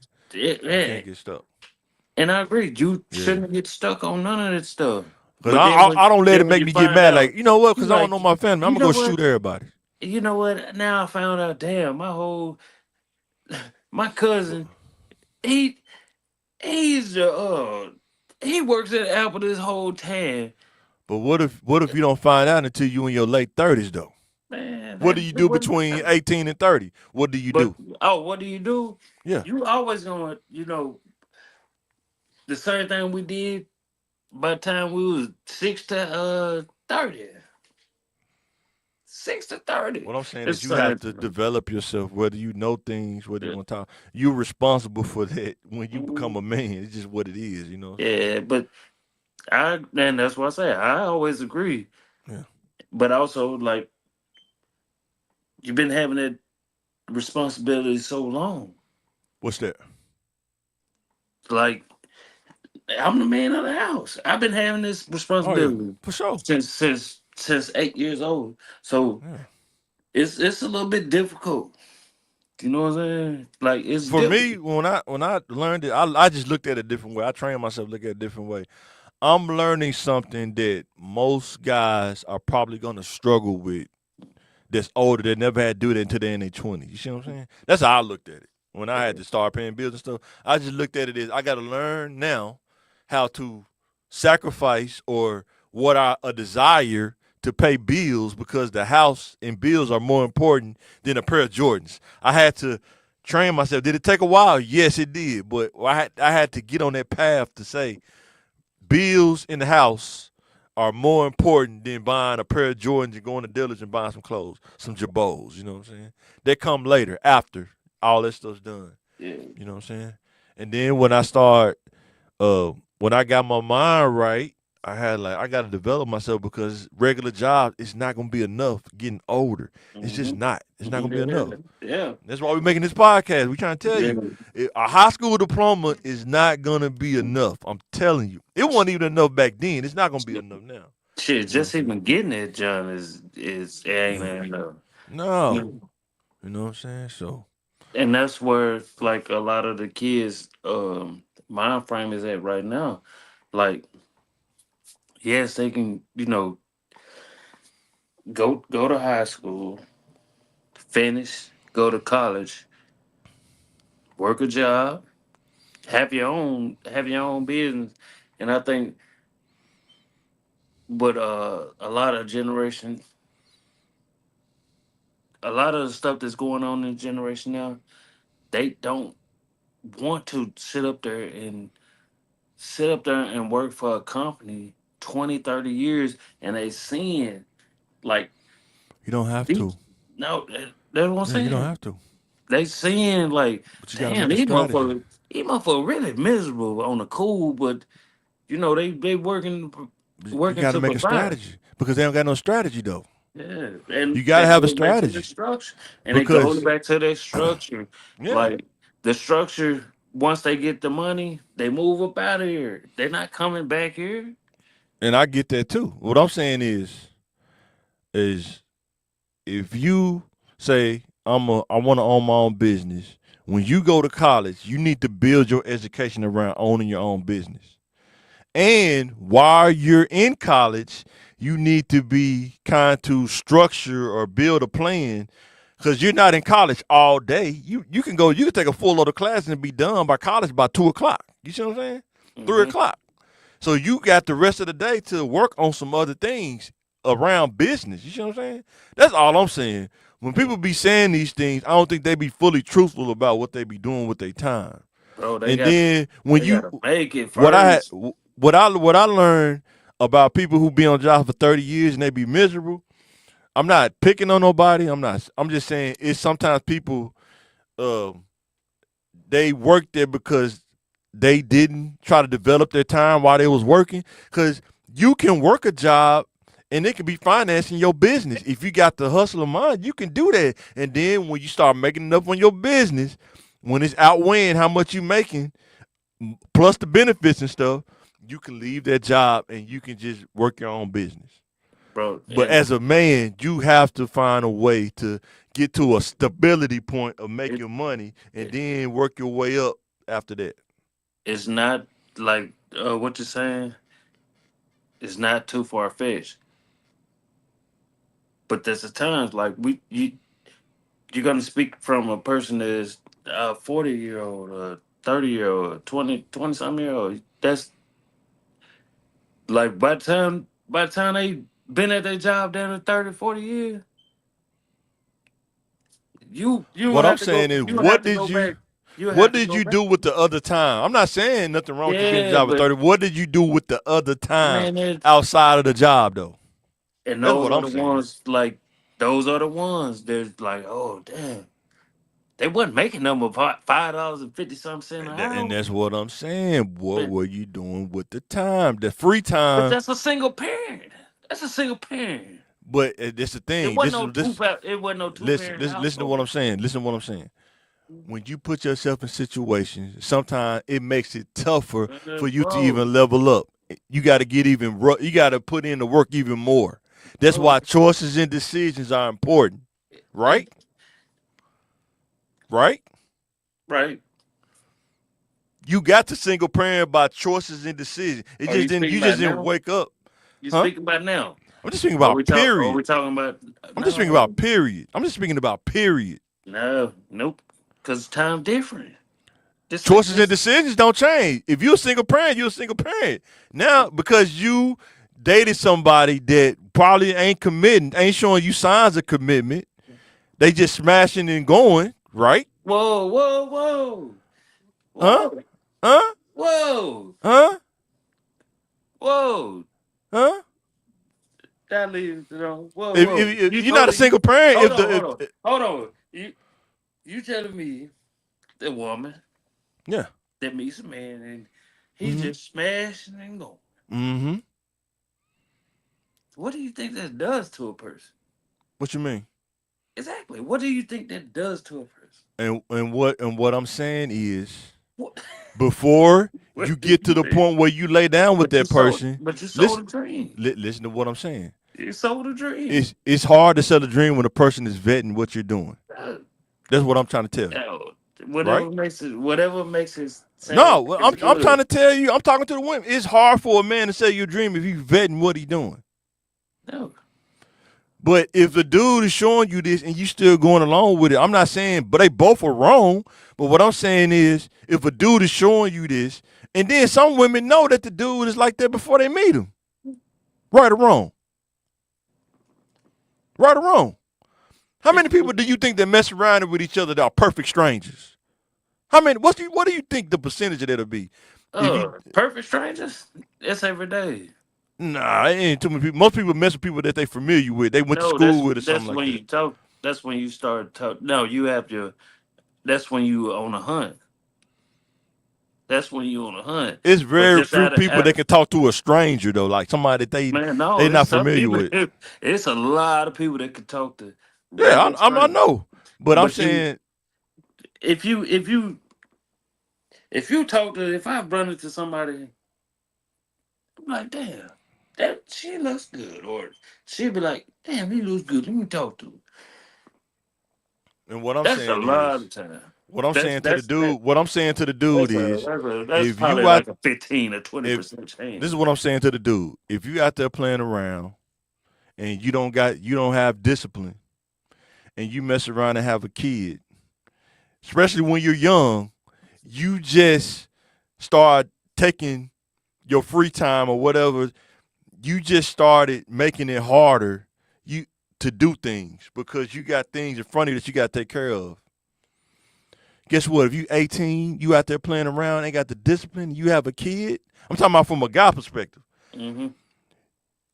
You yeah, can't get stuck. and I agree. You Yeah. shouldn't get stuck on none of that stuff. Cause But I don't let it when make you me get find mad. Like, out, you know what? you Cause I don't like, know my family. I'm you gonna know go what, shoot everybody. you know what? Now I found out. Damn, my cousin, he he's the he works at Apple this whole time. But what if you don't find out until you in your late 30s though? Man, What do you that do wouldn't between matter. 18 and 30? What do you But do? what do you do? Yeah. You always gonna, the same thing we did by the time we was 6 to 30. 6 to 30. What I'm saying is It's you have same to thing. develop yourself, whether you know things, whether you Yeah. want to talk. You're responsible for that when you become Mhm. a man. It's just what it is, you know what I'm saying? Yeah, but and that's what I say. I always agree. Yeah. But also, like, you've been having that responsibility so long. What's that? Like, I'm the man of the house. I've been having this Oh yeah, responsibility for sure. since 8 years old. So Yeah. it's a little bit difficult. You know what I'm saying? Like, it's For me, difficult. when I learned it, I just looked at it a different way. I trained myself to look at it a different way. I'm learning something that most guys are probably gonna struggle with that's older that never had to do that until they're in their 20s. You see what I'm saying? That's how I looked at it. When I had to start paying bills and stuff, I just looked at it as I got to learn now how to sacrifice or what I a desire to pay bills because the house and bills are more important than a pair of Jordans. I had to train myself. Did it take a while? Yes, it did. But I had to get on that path to say bills in the house are more important than buying a pair of Jordans and going to dealers and buying some clothes, some Jabos. You know what I'm saying? They come later, after all that stuff's done. Yeah. You know what I'm saying? And then when I got my mind right, I got to develop myself because regular job is not gonna be enough getting older. It's just Hmm. not. It's not gonna be Yeah. enough. Yeah. That's why we're making this podcast. We're trying to tell Yeah. you, a high school diploma is not gonna be enough. I'm telling you, it wasn't even enough back then. It's not gonna be enough now. Shit, You know what I'm just saying? even getting it, John, is it ain't No, enough. no. Mm. You know what I'm saying? So And that's where, like, a lot of the kids mind frame is at right now. Like, yes, they can, go to high school, finish, go to college, work a job, have your own business. And I think, but a lot of the stuff that's going on in the generation now, they don't want to sit up there and work for a company 20, 30 years, and they seeing, like, you don't have to. these. No, that's what I'm Yeah, you don't saying. have to. They seeing, like, But you got to damn, make a these strategy. motherfuckers really miserable on the cool, but they You working got to to make a provide. strategy because they don't got no strategy though. Yeah, and You got to they have a go back to the strategy structure, and they go because back to their structure. yeah, Like, the structure, once they get the money, they move up out of here. They're not coming back here. and I get that too. What I'm saying is if you say I want to own my own business, when you go to college, you need to build your education around owning your own business. And while you're in college, you need to be kind to structure or build a plan because you're not in college all day. You can take a full load of classes and be done by college by 2 o'clock. You see what I'm saying? Three Hmm. o'clock. So you got the rest of the day to work on some other things around business. You see what I'm saying? That's all I'm saying. When people be saying these things, I don't think they be fully truthful about what they be doing with their time. Bro, And then when they you gotta make it what I had first. what I learned about people who be on jobs for 30 years and they be miserable. I'm not picking on nobody. I'm just saying it's sometimes people um they work there because they didn't try to develop their time while they was working. Because you can work a job and it can be financing your business. If you got the hustle of mind, you can do that. And then when you start making enough on your business, when it's outweighing how much you making, plus the benefits and stuff, you can leave that job and you can just work your own business. Bro. But as a man, you have to find a way to get to a stability point of it, making money and it then work your way up after that. it's not like, what you're saying. It's not too far fetched, but there's a times, like, you're gonna speak from a person that is a 40-year old, a 30-year old, 20 something year old. That's like, by the time they been at their job down to 30, 40 years, you don't What I'm have to go. saying is, You don't have to go back. You what have to did go you back. do with the other time? I'm not saying nothing wrong with you being a Yeah, job at but 30. What did you do with the other time man, outside of the job though? and That's those what are I'm the saying. ones, like, those are the ones. There's like, oh damn, they wasn't making them about $5.50 something cent an And hour. that's what I'm saying. What But were you doing with the time? The free but time. that's a single parent. That's a single parent. But that's the It thing. wasn't This no is this. it wasn't no two Listen, parent listen, listen to what I'm household. saying. Listen to what I'm saying. When you put yourself in situations, sometimes it makes it tougher for you to Bro, even level up. You got to get even. You got to put in the work even more. That's bro, why choices and decisions are important. Right? it, Right? right. You got to single parent by choices and decisions. It Are just you didn't. speaking You just about didn't now? wake up, You huh? speaking about now? I'm just speaking Are about are period. we talking about I'm just speaking about no? period. I'm just speaking about period. No, nope. Cause time different. Just like Choices and this. decisions don't change. If you're a single parent, you're a single parent. Now, because you dated somebody that probably ain't committing, ain't showing you signs of commitment, they just smashing and going, right? Whoa, whoa, whoa, Huh? whoa, Huh? whoa, Huh? whoa. Huh? That leaves you know. Whoa, If, whoa. if, if You you're not a told you. single parent, Hold if on, the hold on, hold on. You telling me the woman yeah, that meets a man and he mm-hmm, just smashing and going. mm-hmm. What do you think that does to a person? What you mean? Exactly. What do you think that does to a person? And what I'm saying is, What? before you What do get to you the think? point where you lay down with that person, But you sold listen, a dream. listen to what I'm saying. You sold a dream. It's hard to sell a dream when a person is vetting what you're doing. Uh, That's what I'm trying to tell you, no, right? whatever makes it sound No, like it's I'm trying good. to tell you. I'm talking to the women. It's hard for a man to sell your dream if he's vetting what he's doing. No. But if the dude is showing you this and you still going along with it, I'm not saying, but they both are wrong. But what I'm saying is, if a dude is showing you this, and then some women know that the dude is like that before they meet him, right or wrong, right or wrong. How It's many people do you think that mess around with each other that are perfect strangers? How many? What do you think the percentage of that'll be? If you perfect strangers. It's every day. Nah, it ain't too many people. Most people mess with people that they familiar with. They went to No, school with or something that's like when that. you talk. That's when you start talk. No, you have to. That's when you on a hunt. That's when you on a hunt. It's But very just few people out that of can talk to a stranger though, like somebody that man, no, they it's not some familiar people. with. It's a lot of people that can talk to Yeah, regular I strangers. know, but I'm But you, saying if you, if you, if you talk to, if I run into somebody, I'm like, damn, that she looks good, or she'll be like, damn, he looks good. Let me talk to him. and what I'm That's a saying lot is of time. what I'm That's saying to the that's that. dude. What I'm saying to the dude is That's if you probably out like a 15 or twenty if percent this is chance. what I'm saying to the dude, if you out there playing around and you don't have discipline and you mess around and have a kid, especially when you're young, you just start taking your free time or whatever, you just started making it harder you to do things because you got things in front of you that you got to take care of. Guess what? If you 18, you out there playing around, ain't got the discipline, you have a kid. I'm talking about from a guy perspective, Hmm.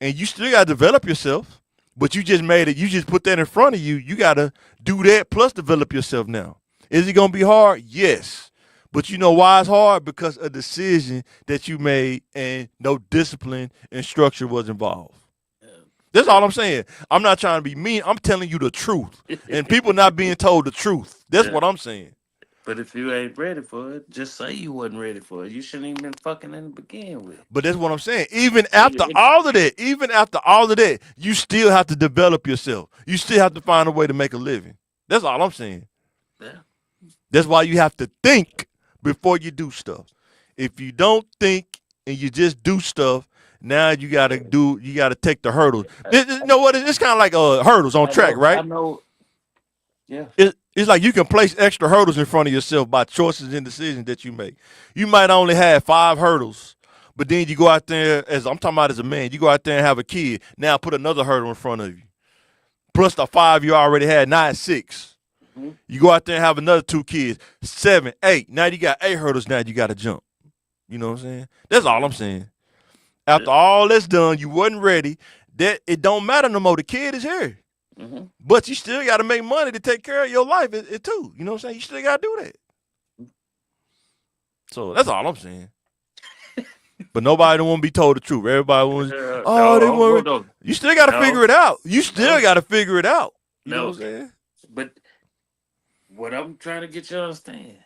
and you still got to develop yourself. But you just made it. You just put that in front of you. You got to do that plus develop yourself now. Is it gonna be hard? Yes. But you know why it's hard? Because a decision that you made and no discipline and structure was involved. That's all I'm saying. I'm not trying to be mean. I'm telling you the truth. And people not being told the truth. That's Yeah. what I'm saying. But if you ain't ready for it, just say you wasn't ready for it. You shouldn't even been fucking in the begin with. But that's what I'm saying. Even after all of that, you still have to develop yourself. You still have to find a way to make a living. That's all I'm saying. Yeah. That's why you have to think before you do stuff. If you don't think and you just do stuff, now you gotta take the hurdles. You know what? It's kind of like hurdles on I track, know. I right? know. Yeah. It's like you can place extra hurdles in front of yourself by choices and decisions that you make. You might only have 5 hurdles, but then you go out there, as I'm talking about as a man, you go out there and have a kid. Now put another hurdle in front of you. Plus the 5 you already had, 9, 6. Mhm. You go out there and have another 2 kids, 7, 8. Now you got 8 hurdles. Now you got to jump. You know what I'm saying? That's all I'm saying. Yeah. After all that's done, you wasn't ready. That it don't matter no more. The kid is here. Hmm. But you still got to make money to take care of your life too. You know what I'm saying? You still got to do that. So that's all I'm saying. But nobody don't want to be told the truth. Everybody wants, oh, they No, want. no, You still got to figure no, it out. You still no, got to figure it out. You know what no. I'm saying? But what I'm trying to get you to understand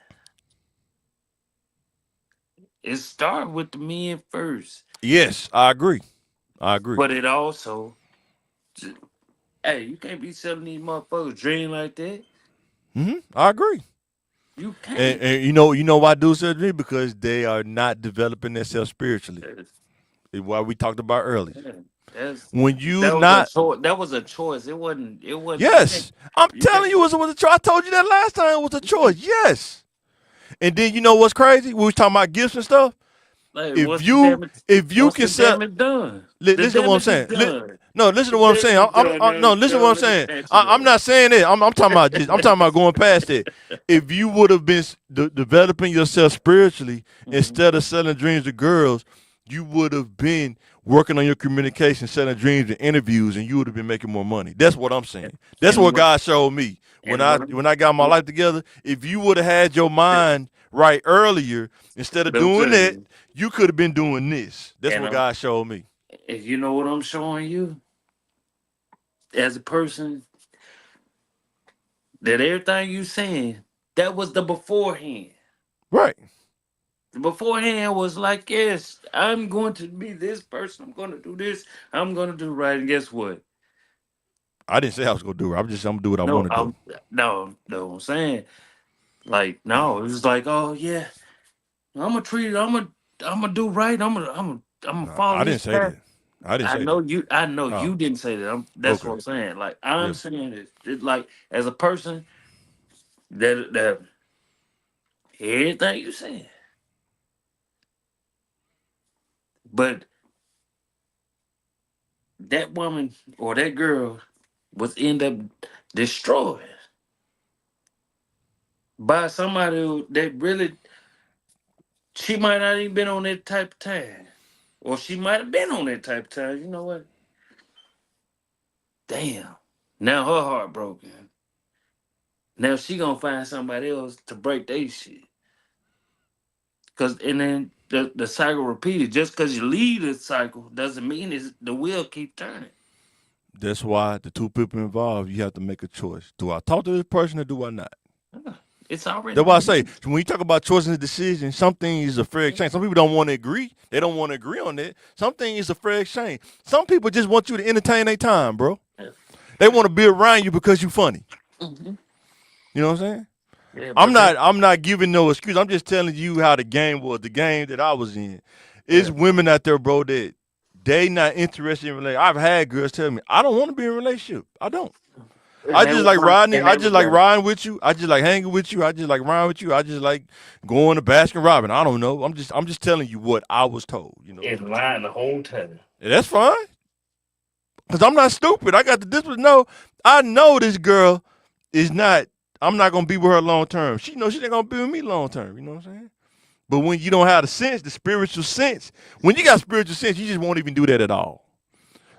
is start with the men first, Yes, I agree. I agree. but it also, hey, you can't be selling these motherfuckers dream like that. I agree. You And, can't. and you know why dudes agree? Because they are not developing themselves spiritually. That's, It's what we talked about earlier. that's When you that was a not, choice. That was a choice. It wasn't. It wasn't. You can't. yes, I'm You telling can't. you, it was a choice. I told you that last time. It was a You can't. choice. Yes. And then you know what's crazy? We was talking about gifts and stuff. Like If once the you damage, if you once can the sell, damage done, the listen to what I'm damage is saying. done. No, listen The to what I'm damage saying. is done. No, Now, listen to what now I'm let me saying. patch it I'm up. not saying it. I'm talking about I'm talking about going past it. If you would have been developing yourself spiritually Mhm. instead of selling dreams to girls, you would have been working on your communication, selling dreams and interviews, and you would have been making more money. That's what I'm saying. That's And what what God showed me and what when I got my life together. If you would have had your mind right earlier instead of them doing that, too. you could have been doing this. That's And what God showed me. if you know what I'm showing you as a person, that everything you saying that was the beforehand. Right. The beforehand was like, yes, I'm going to be this person. I'm going to do this. I'm going to do right. And guess what? I didn't say I was gonna do it. I'm gonna do what I No, want to do. no. I'm saying like no. It was like, oh yeah, I'm gonna treat it. I'm gonna do right. I'm gonna No, follow I this didn't say path. that. I didn't I say know that. you. I know Oh, you didn't say that. That's what okay. I'm saying. Like I'm Yeah. saying is, it like as a person that everything you saying, but that woman or that girl was end up destroyed by somebody that really she might not even been on that type of time, or she might have been on that type of time. You know what? Damn. Now her heart broken. Now she gonna find somebody else to break their shit. Cause and then the cycle repeated. Just cause you leave the cycle doesn't mean it's the wheel keep turning. That's why the two people involved, you have to make a choice. Do I talk to this person or do I not? Ah, it's already That's why I been say done. when you talk about choices and decisions, some things is a fair exchange. Some people don't want to agree. They don't want to agree on that. Some things is a fair exchange. Some people just want you to entertain their time, bro. Yeah. They want to be around you because you funny. Mhm. You know what I'm saying? Yeah, but I'm not giving no excuse. I'm just telling you how the game was. The game that I was in. It's yeah, women out there, bro, that they not interested in relationship. I've had girls tell me, I don't want to be in a relationship. I don't. and that was my and I that just was like the riding with you. I just like hanging with you. I just like riding with you. I just like going to Baskin Robbins. I don't know. I'm just telling you what I was told, you know. in line the whole time. And that's fine. Cause I'm not stupid. I got the discipline. No, I know this girl is not. I'm not gonna be with her long term. She knows she ain't gonna be with me long term. You know what I'm saying? But when you don't have the sense, the spiritual sense, when you got spiritual sense, you just won't even do that at all.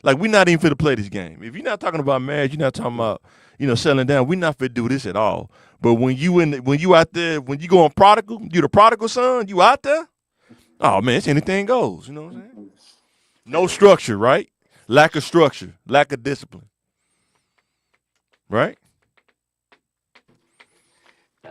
Like we're not even fit to play this game. If you're not talking about marriage, you're not talking about settling down. We're not fit to do this at all. But when you out there, when you go on prodigal, you the prodigal son, you out there. Oh man, it's anything goes. You know what I'm saying? No Yeah, structure, right? Lack of structure, lack of discipline, right?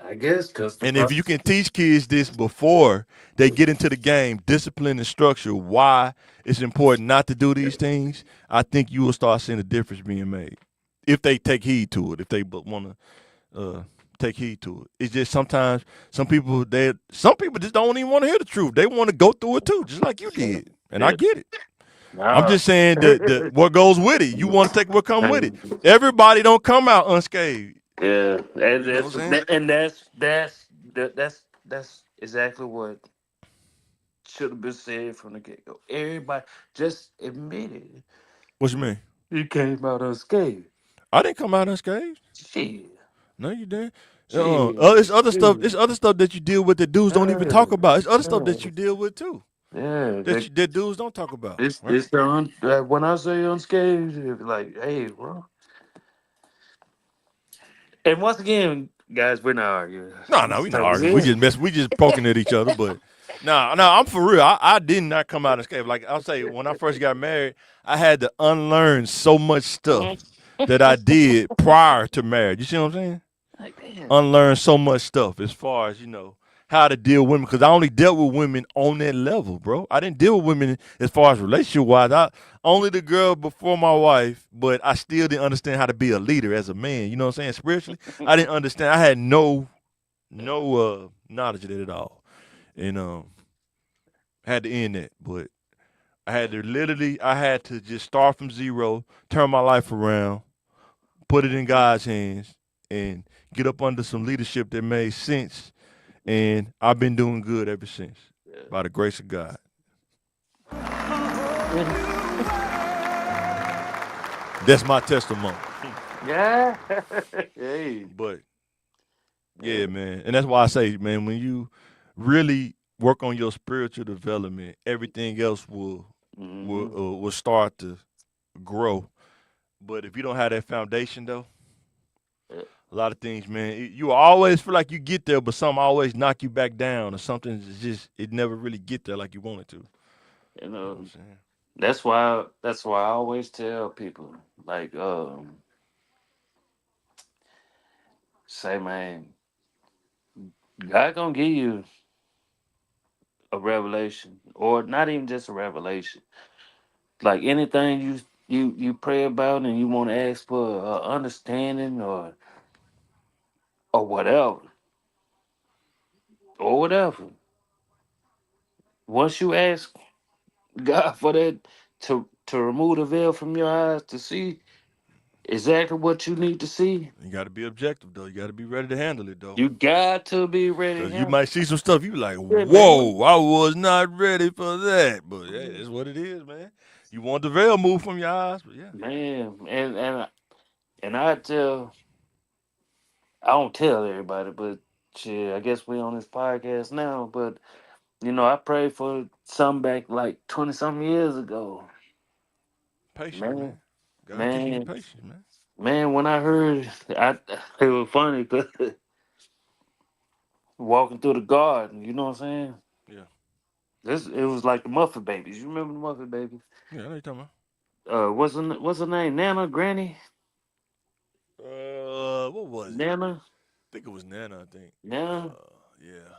I guess because the And if you can teach kids this before they get into the game, discipline and structure, why it's important not to do these things, I think you will start seeing a difference being made. If they take heed to it, if they want to take heed to it. It's just sometimes some people just don't even want to hear the truth. They want to go through it too, just like you did. And I yeah, get it. I'm nah. just saying that what goes with it. You want to take what come with it. Everybody don't come out unscathed. Yeah, and You know what I'm saying? that's exactly what should have been said from the get go. Everybody just admit it. What you mean? You came out unscathed. I didn't come out unscathed. Shit, No, you didn't. shit, It's other stuff. shit. It's other stuff that you deal with that dudes don't even talk about. It's other stuff that you deal with too Yeah, that dudes don't talk about. Right? this when I say unscathed, it's like, hey, bro. And once again, guys, we're not arguing. No, we not So, arguing. yeah. We just poking at each other. But Nah, I'm for real. I did not come out unscathed. Like I'll say, when I first got married, I had to unlearn so much Mhm. stuff that I did prior to marriage. You see what I'm saying? Like, damn. Unlearn so much stuff as far as how to deal with women, because I only dealt with women on that level, bro. I didn't deal with women as far as relationship wise. I only the girl before my wife, but I still didn't understand how to be a leader as a man. You know what I'm saying? Spiritually, I didn't understand. I had no knowledge of it at all, and had to end that. But I had to just start from zero, turn my life around, put it in God's hands, and get up under some leadership that made sense. And I've been doing good ever since, by the grace of God. Yeah. That's my testimony. Yeah. Hey. But yeah, Yeah. man, and that's why I say, man, when you really work on your spiritual development, everything else Hmm. will start to grow. But if you don't have that foundation, though, Yeah. a lot of things, man, you always feel like you get there, but something always knock you back down, or something is just it never really get there like you want it to. You You know what I'm know, saying? that's why I always tell people, like, say, man, God gonna give you a revelation, or not even just a revelation. Like anything you pray about and you want to ask for understanding or whatever or whatever. Once you ask God for that to remove the veil from your eyes to see exactly what you need to see, You got to be objective, though. You got to be ready to handle it, though. you got to be ready. Because you Him, might see some stuff, you be like, yeah, man, whoa, I was not ready for that. But yeah, it's what it is, man. You want the veil moved from your eyes, but yeah. man, and I tell, I don't tell everybody, but shit, I guess we on this podcast now, but. I prayed for some back like 20 something years ago. Patience, Man, man. God gives you man, patience, man. man, when I heard, it was funny because walking through the garden, you know what I'm saying? Yeah. It was like the Muffin Babies. You remember the Muffin Babies? Yeah, I know you're talking about. What's her name? Nana, Granny, What was it? Nana, I think it was Nana, I think. Nana. Yeah.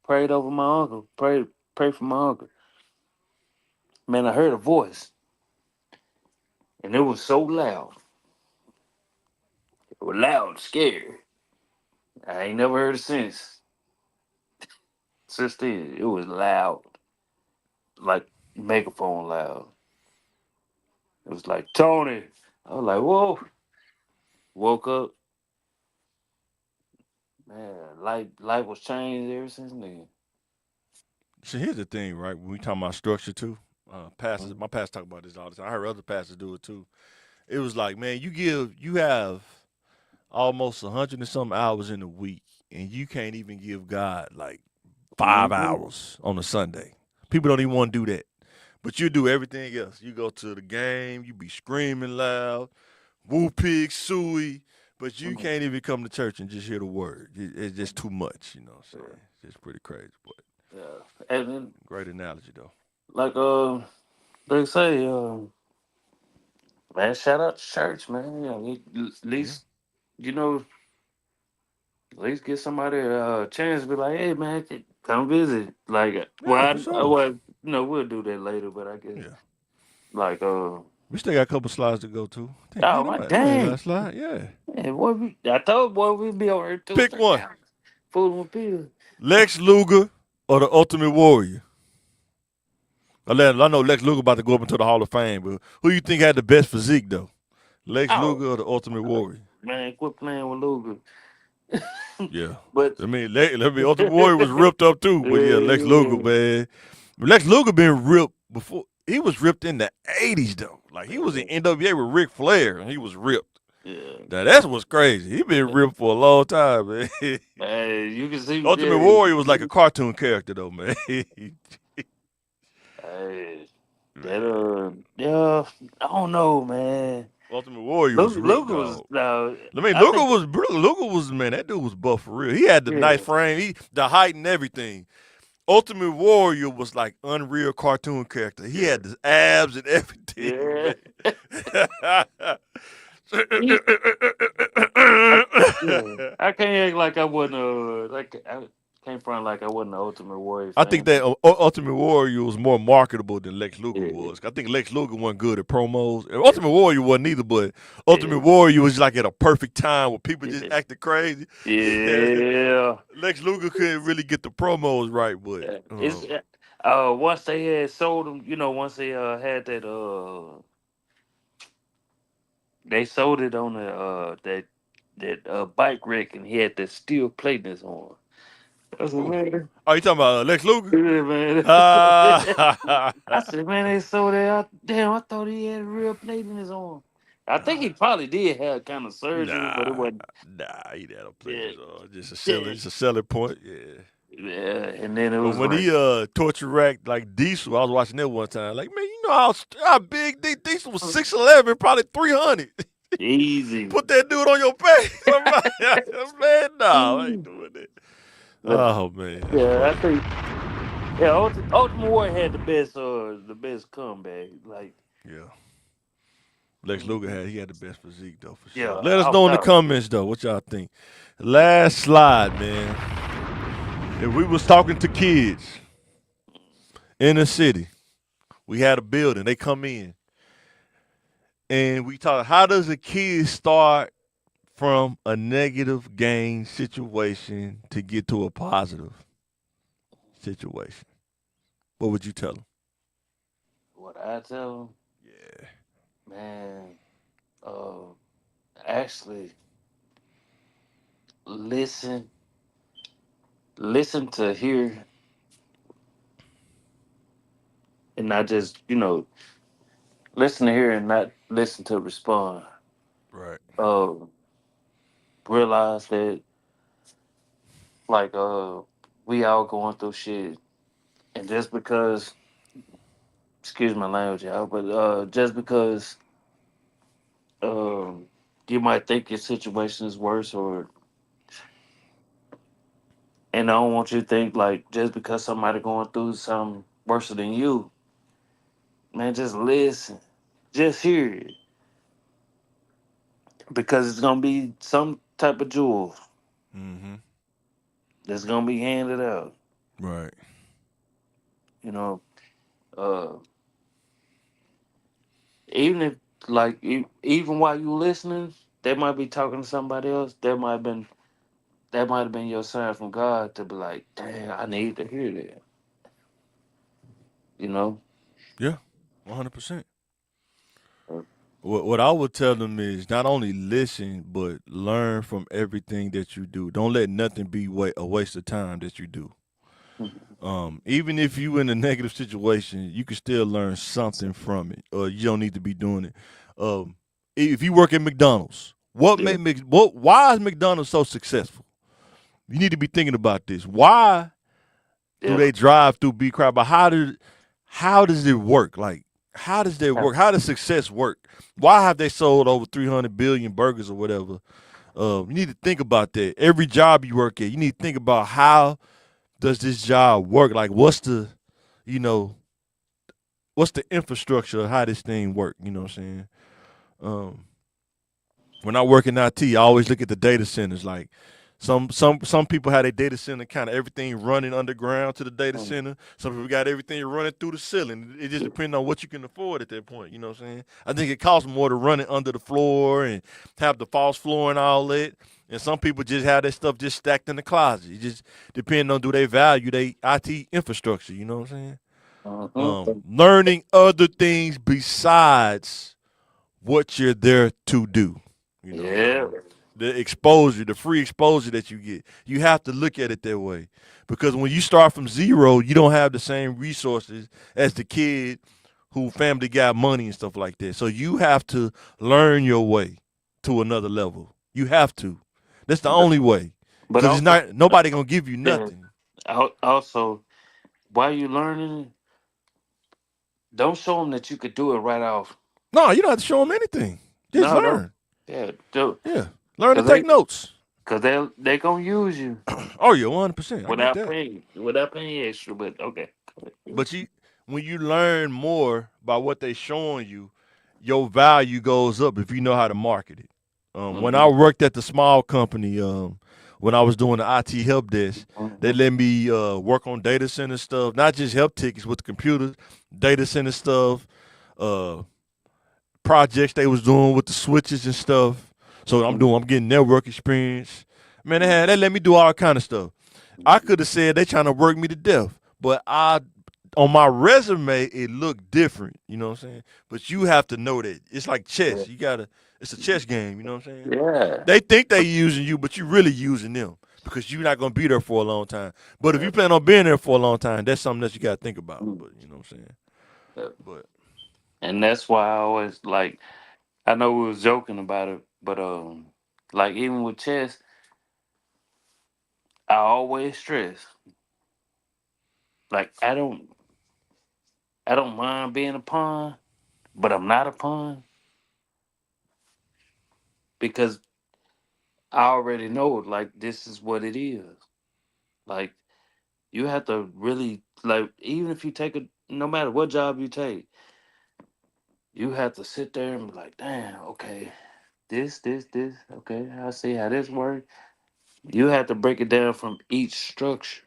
Prayed over my uncle. Pray for my uncle. Man, I heard a voice, and it was so loud. It was loud, scary. I ain't never heard it since. Since then, it was loud, like megaphone loud. It was like Tony. I was like, whoa. Woke up, man. Life was changed ever since then. So here's the thing, right? When we talk about structure too, pastors, Mhm. my pastor talk about this all the time. I heard other pastors do it too. It was like, man, you have almost 100 and some hours in a week, and you can't even give God like 5 hours on a Sunday. People don't even want to do that. But you do everything else. You go to the game, you be screaming loud, woo pig, suey, but you Mhm. can't even come to church and just hear the word. It's just too much, you know what I'm saying? It's just pretty crazy, but Yeah, and then great analogy though. like they say, man, shout out to church, man. At Yeah. least you know, at least get somebody a chance to be like, hey, man, come visit. Like, Yeah, for sure. well, we'll do that later, but I guess Yeah. like, We still got a couple slides to go to. Dang, oh man, my I might have dang. last slide. Yeah. Man, I told boy we'd be over here 2 Pick 3 one. hours. Fooling with Peter. Lex Luger or the Ultimate Warrior? I know Lex Luger about to go up into the Hall of Fame, but who you think had the best physique though? Lex Oh Luger or the Ultimate Warrior? man, quit playing with Luger. Yeah. But Let me Ultimate Warrior was ripped up too, but yeah, Lex Luger, yeah, man. Lex Luger been ripped before. He was ripped in the '80s though. Like he was in NWA with Ric Flair, and he was ripped. yeah. Now that's what's crazy. He been ripped for a long time, man. Man, you can see, Ultimate Warrior was like a cartoon character though, man. hey, that Man. yeah, I don't know, man. Ultimate Warrior was real Luger was dog. I mean, I think Luger was man. That dude was buff for real. He had the nice yeah frame, the height and everything. Ultimate Warrior was like unreal cartoon character. He yeah had the abs and everything, yeah. man. He, yeah, I can't act like I wasn't like I can't front like I wasn't an Ultimate Warrior I think fan. that Ultimate Warrior was more marketable than Lex Luger Yeah, was. I think Lex Luger wasn't good at promos. And yeah, Ultimate Warrior wasn't either, but yeah, Ultimate Warrior was like at a perfect time where people just yeah. acted crazy. Yeah. Lex Luger couldn't really get the promos right, but It's once they had sold them, once they had that they sold it on the that bike wreck and he had that steel plate in his arm. I said, who? man, Oh, you talking about Lex Luger? yeah, man. Ah, I said, man, they sold it out. Damn, I thought he had a real plate in his arm. I think nah, he probably did have kind of surgery, but it nah, wasn't. nah. He had a Yeah, pledges. yeah, Just a selling point. Yeah. yeah. And then it But was when like, he torture racked like Diesel, I was watching that one time. Like, man, you know how big Diesel was 6'11", probably 300. easy. Put that dude on your back. I'm like, man, no, I ain't doing that. But Oh man, that's yeah, I funny. think Ultimate Warrior had the best comeback. Like, Yeah. Lex Luger mhm. he had the best physique though for Yeah, sure. Let us off know in the top. comments though what y'all think. Last slide, man. If we was talking to kids in the city, we had a building, they come in, and we talk. How does a kid start from a negative gain situation to get to a positive situation? What would you tell them? What I tell 'em, Yeah. man, uh, actually listen, listen to hear, and not just listen to hear and not listen to respond. Right. Uh, realize that like we all going through shit, and just because, excuse my language, y'all, but just because um you might think your situation is worse, or and I don't want you to think like just because somebody going through something worse than you, man, just listen, just hear it, because it's gonna be some type of jewel Mm-hmm. that's gonna be handed out. Right. You know, uh, even if like even while you listening, they might be talking to somebody else. That might have been your sign from God to be like, damn, I need to hear that. You know, Yeah. 100%. Uh, What I would tell them is not only listen, but learn from everything that you do. Don't let nothing be a waste of time that you do. Even if you in a negative situation, you can still learn something from it. Or you don't need to be doing it. If you work at McDonald's, yeah, why is McDonald's so successful? You need to be thinking about this. Why do yeah. they drive through be crowd? But how does it work? Like how does that work? How does success work? Why have they sold over 300 billion burgers or whatever? You need to think about that. Every job you work at, you need to think about how does this job work? Like you know, what's the infrastructure of how this thing work? You know what I'm saying? Um, when I work in IT, I always look at the data centers. Like some people have their data center kind of everything running underground to the data Mm, center. Some people got everything running through the ceiling. It just depends on what you can afford at that point. You know what I'm saying? I think it costs more to run it under the floor and have the false floor and all that. And some people just have that stuff just stacked in the closet. It just depends on do they value their IT infrastructure. You know what I'm saying? mhm. Learning other things besides what you're there to do. You know, Yeah, the exposure, the free exposure that you get. You have to look at it that way. Because when you start from zero, you don't have the same resources as the kid who family got money and stuff like that. So you have to learn your way to another level. You have to. That's the but only way. but Because it's also, not nobody gonna give you yeah, nothing. also while you learning, don't show them that you could do it right off. No, you don't have to show them anything. Just No, no. learn. Yeah, Yeah, learn to because take notes. they gonna use you Oh yeah, 100%. I get that. without paying extra. But okay. But when you learn more by what they showing you, your value goes up if you know how to market it. When I Mm-hmm. worked at the small company, when I was doing the IT help desk, they Mm-hmm. let me work on data center stuff, not just help tickets with the computers, data center stuff, uh, projects they was doing with the switches and stuff. So I'm getting network experience. Man, they let me do all kind of stuff. I could have said they trying to work me to death, but I on my resume it looked different. You know what I'm saying? But you have to know that it's like chess. You gotta. It's a chess game. You know what I'm saying? Yeah. They think they using you, but you really using them because you're not gonna be there for a long time. But if Yeah. you plan on being there for a long time, that's something that you gotta think about. Mm. But you know what I'm saying? Yeah. But And that's why I always like. I know we was joking about it, but like even with chess, I always stress like I don't mind being a pawn, but I'm not a pawn because I already know like this is what it is. Like you have to really like even if you take a no matter what job you take, you have to sit there and be like, damn, okay, this, okay, I see how this works. You have to break it down from each structure.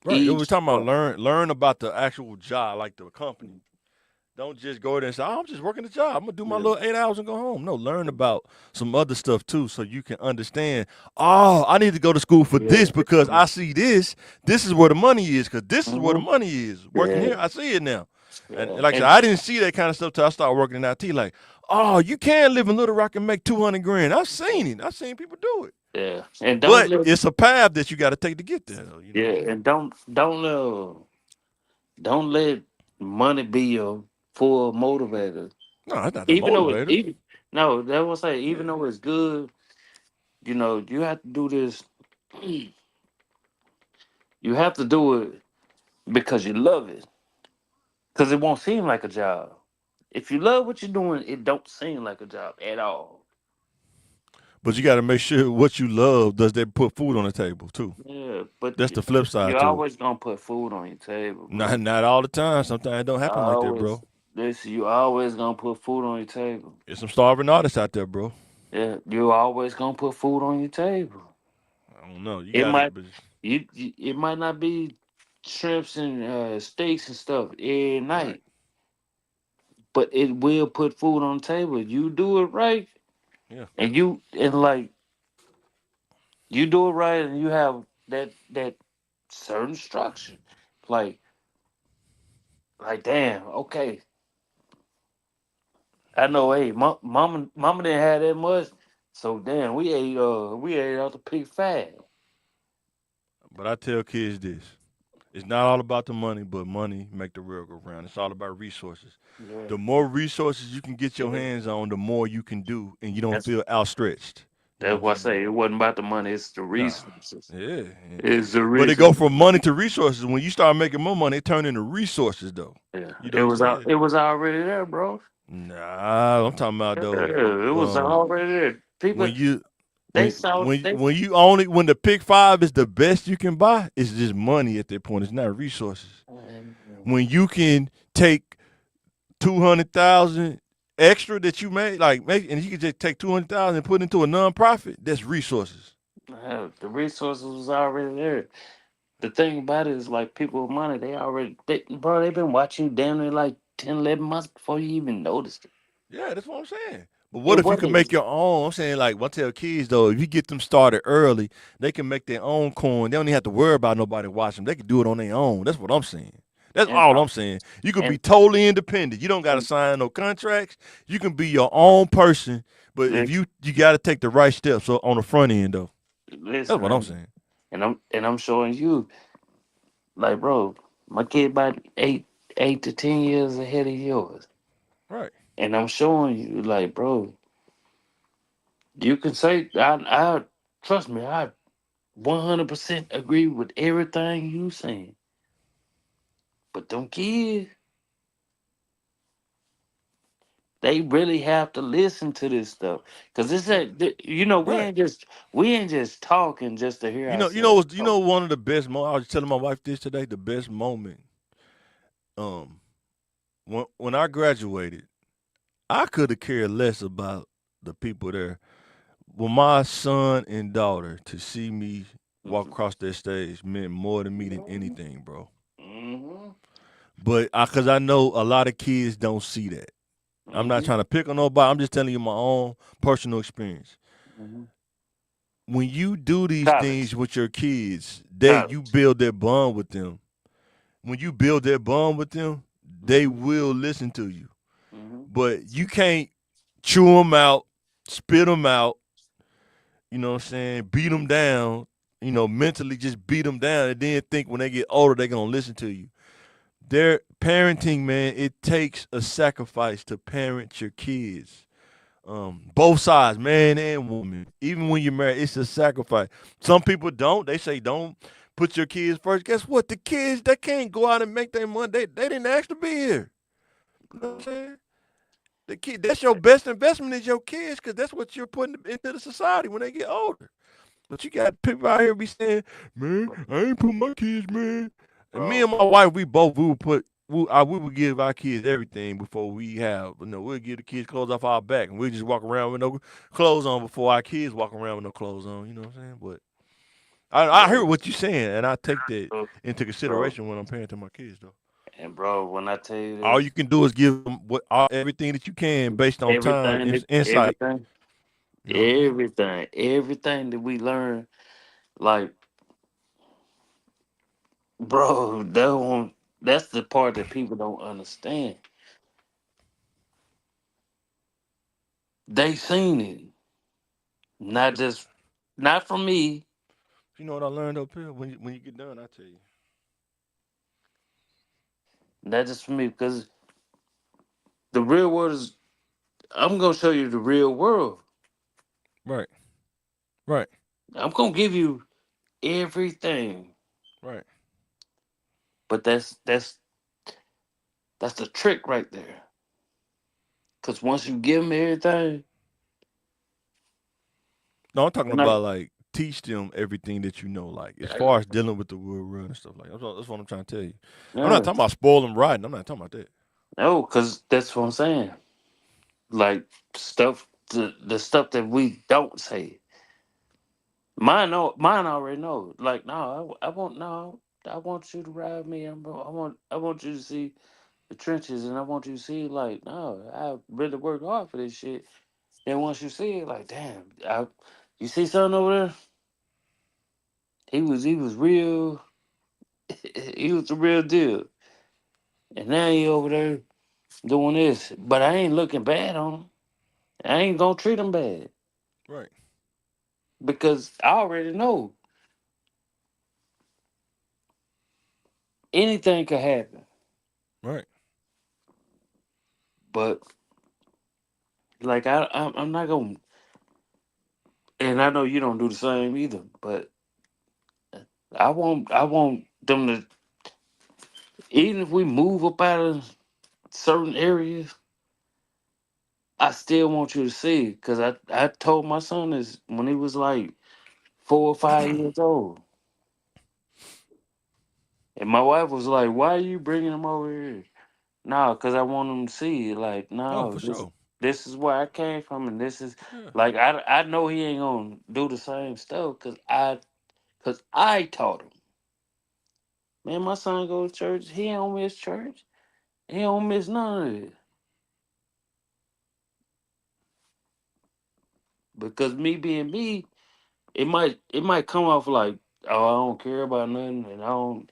right, we're Each talking about structure. learn about the actual job, like the company. Don't just go there and say, "Oh, I'm just working the job. I'm gonna do my Yeah. little 8 hours and go home." No, learn about some other stuff too, so you can understand. Oh, I need to go to school for Yeah. this because I see this. This is where the money is because this is where the Hmm. money is. Working Yeah. here, I see it now. And Yeah. like I said, I didn't see that kind of stuff till I started working in IT. Like, oh, you can live in Little Rock and make 200 grand. I've seen it. I've seen people do it. Yeah. And don't But let it's a path that you got to take to get there. Though, you know what I'm yeah, saying? and don't let money be your full motivator. No, that's not the Even though it motivator. even no, that was say even Yeah. though it's good, you have to do this. You have to do it because you love it. Because it won't seem like a job. If you love what you're doing, it don't seem like a job at all. But you got to make sure what you love does that put food on the table too. Yeah, but That's the flip side you're to it. always gonna put food on your table, bro. Not all the time. Sometimes it don't happen like that, Always, bro. you always gonna put food on your table. There's some starving artists out there, bro. Yeah, you always gonna put food on your table. I don't know. You It got to, might it might not be shrimps and steaks and stuff every right. night, but it will put food on the table. You do it right, Yeah. and like you do it right, and you have that certain structure. Like damn, okay, I know. Hey, mama didn't have that much, so damn, we ate out the pig fat. But I tell kids this: it's not all about the money, but money make the world go round. It's all about resources. Yeah, The more resources you can get your yeah. hands on, the more you can do, and you don't That's feel outstretched. You know that's what I'm why I saying? say it wasn't about the money. It's the Nah. resources. Yeah. It's the But it go resources. from money to resources. When you start making more money, it turn into resources, though. Yeah, You know what I'm saying? it was already there, bro. Nah, I'm talking about Yeah, though. it was already there. People When you they saw they when the pick five is the best you can buy, it's just money at that point. It's not resources. When you can take 200,000 extra that you made, like make, and you can just take 200,000 and put it into a nonprofit, that's resources. the resources was already there. The thing about it is like people with money, bro, they've been watching you damn near like 10, 11 months before you even noticed it. Yeah, that's what I'm saying. But what It if you can make wasn't. your own? I'm saying, like, I tell kids though, if you get them started early, they can make their own coin. They don't even have to worry about nobody watching them. They can do it on their own. That's what I'm saying. That's And all I'm saying. You can be and, totally independent. You don't got to and sign no contracts. You can be your own person. But if lis- you got to take the right steps on the front end though. That's listen, what I'm saying. and I'm showing you, like, bro, my kid about 8 to 10 years ahead of yours, Right. and I'm showing you, like, bro, you can say, I trust me, I 100% agree with everything you saying, but them kids, They really have to listen to this stuff because it's Right. a, you know, Right. we ain't just talking just to hear You ourselves know talk. one of the best I was telling my wife this today. The best moment, um, when I graduated, I could have cared less about the people there. When my son and daughter to see me walk Mm-hmm. across that stage meant more to me than anything, bro. Mm-hmm. But cause I know a lot of kids don't see that. I'm not Mm-hmm. trying to pick on nobody. I'm just telling you my own personal experience. Mm-hmm. When you do these College, things with your kids, you college. build that bond with them. When you build that bond with them, they Mm-hmm. will listen to you. Mm-hmm. But you can't chew them out, spit them out, you know what I'm saying, beat them down, mentally just beat them down and then think when they get older they're going to listen to you. Their parenting, man, it takes a sacrifice to parent your kids. Both sides, man and woman. Even when you're married, it's a sacrifice. Some people don't. They say don't put your kids first. Guess what? The kids, they can't go out and make their money. They didn't ask to be here. You know what I'm saying? The kid, that's your best investment is your kids, because that's what you're putting into the society when they get older. But you got people out here be saying, man, I ain't put my kids, man. And me Bro, and my wife, we would put, we would give our kids everything before we have, we'll give the kids clothes off our back, and we just walk around with no clothes on before our kids walk around with no clothes on. You know what I'm saying? But I hear bro, what you're saying, and I take that into bro, consideration when I'm parenting my kids, though. and bro, when I tell you All this, you can do is give them everything that you can based on time everything, and that, insight. everything, You know what I'm saying? everything that we learn, like, bro, that's the part that people don't understand. They seen it, not just, not from me, You know what I learned up here? When you get done, I tell you. not just from me, because the real world is. I'm gonna show you the real world. Right, right, I'm gonna give you everything, right. but that's the trick right there. Cause once you give them everything, No, I'm talking they're not. about like teach them everything that you know, like as far as dealing with the real world and stuff like that. That's what I'm trying to tell you. I'm not No, talking about spoil them rotten. I'm not talking about that. no, cause that's what I'm saying. Like stuff, the stuff that we don't say. Mine already know. Like, no, I want no. I want you to ride me. I want you to see the trenches, and I want you to see like, no, I really worked hard for this shit. Then once you see it, like, damn, you see something over there? He was real. He was the real deal. And now he over there doing this, but I ain't looking bad on him. I ain't gonna treat him bad Right, because I already know anything could happen. right. But like I'm not gonna, and I know you don't do the same either. But I want them to, even if we move up out of certain areas, I still want you to see it because I told my son this when he was like 4 or 5 years old, and my wife was like, "Why are you bringing him over here?" No, because I want him to see it. Like, Oh, no, for this sure. this is where I came from, and this is Yeah. like I know he ain't gonna do the same stuff because I taught him. Man, my son go to church. He don't miss church. He don't miss none of it because me being me, it might come off like, oh, I don't care about nothing and I don't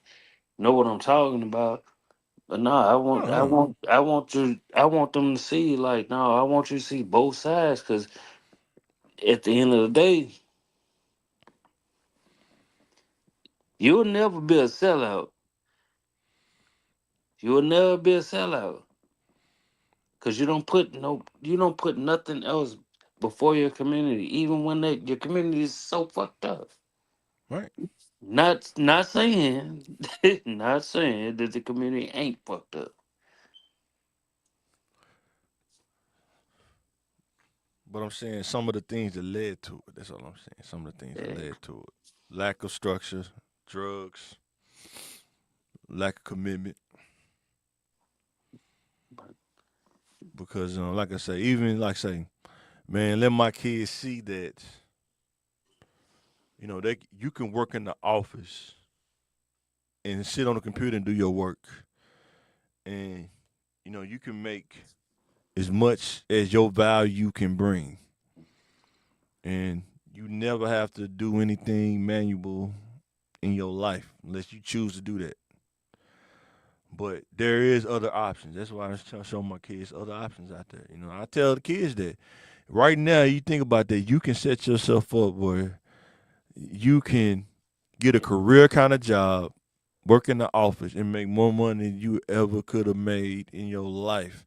know what I'm talking about. But no, I want I Uh-huh. want I want you I want them to see like, no, I want you to see both sides because at the end of the day, you'll never be a sellout. You'll never be a sellout because you don't put nothing else before your community, even when your community is so fucked up. Right. Not saying not saying that the community ain't fucked up. But I'm saying some of the things that led to it. That's all I'm saying. Some of the things that Yeah. led to it. Lack of structure, drugs, lack of commitment. But Because like I say, even like say, man, let my kids see that they you can work in the office and sit on the computer and do your work, and you can make as much as your value can bring, and you never have to do anything manual in your life unless you choose to do that. But there is other options. That's why I was trying to show my kids other options out there. I tell the kids that right now, you think about that, you can set yourself up where you can get a career kind of job, work in the office, and make more money than you ever could have made in your life.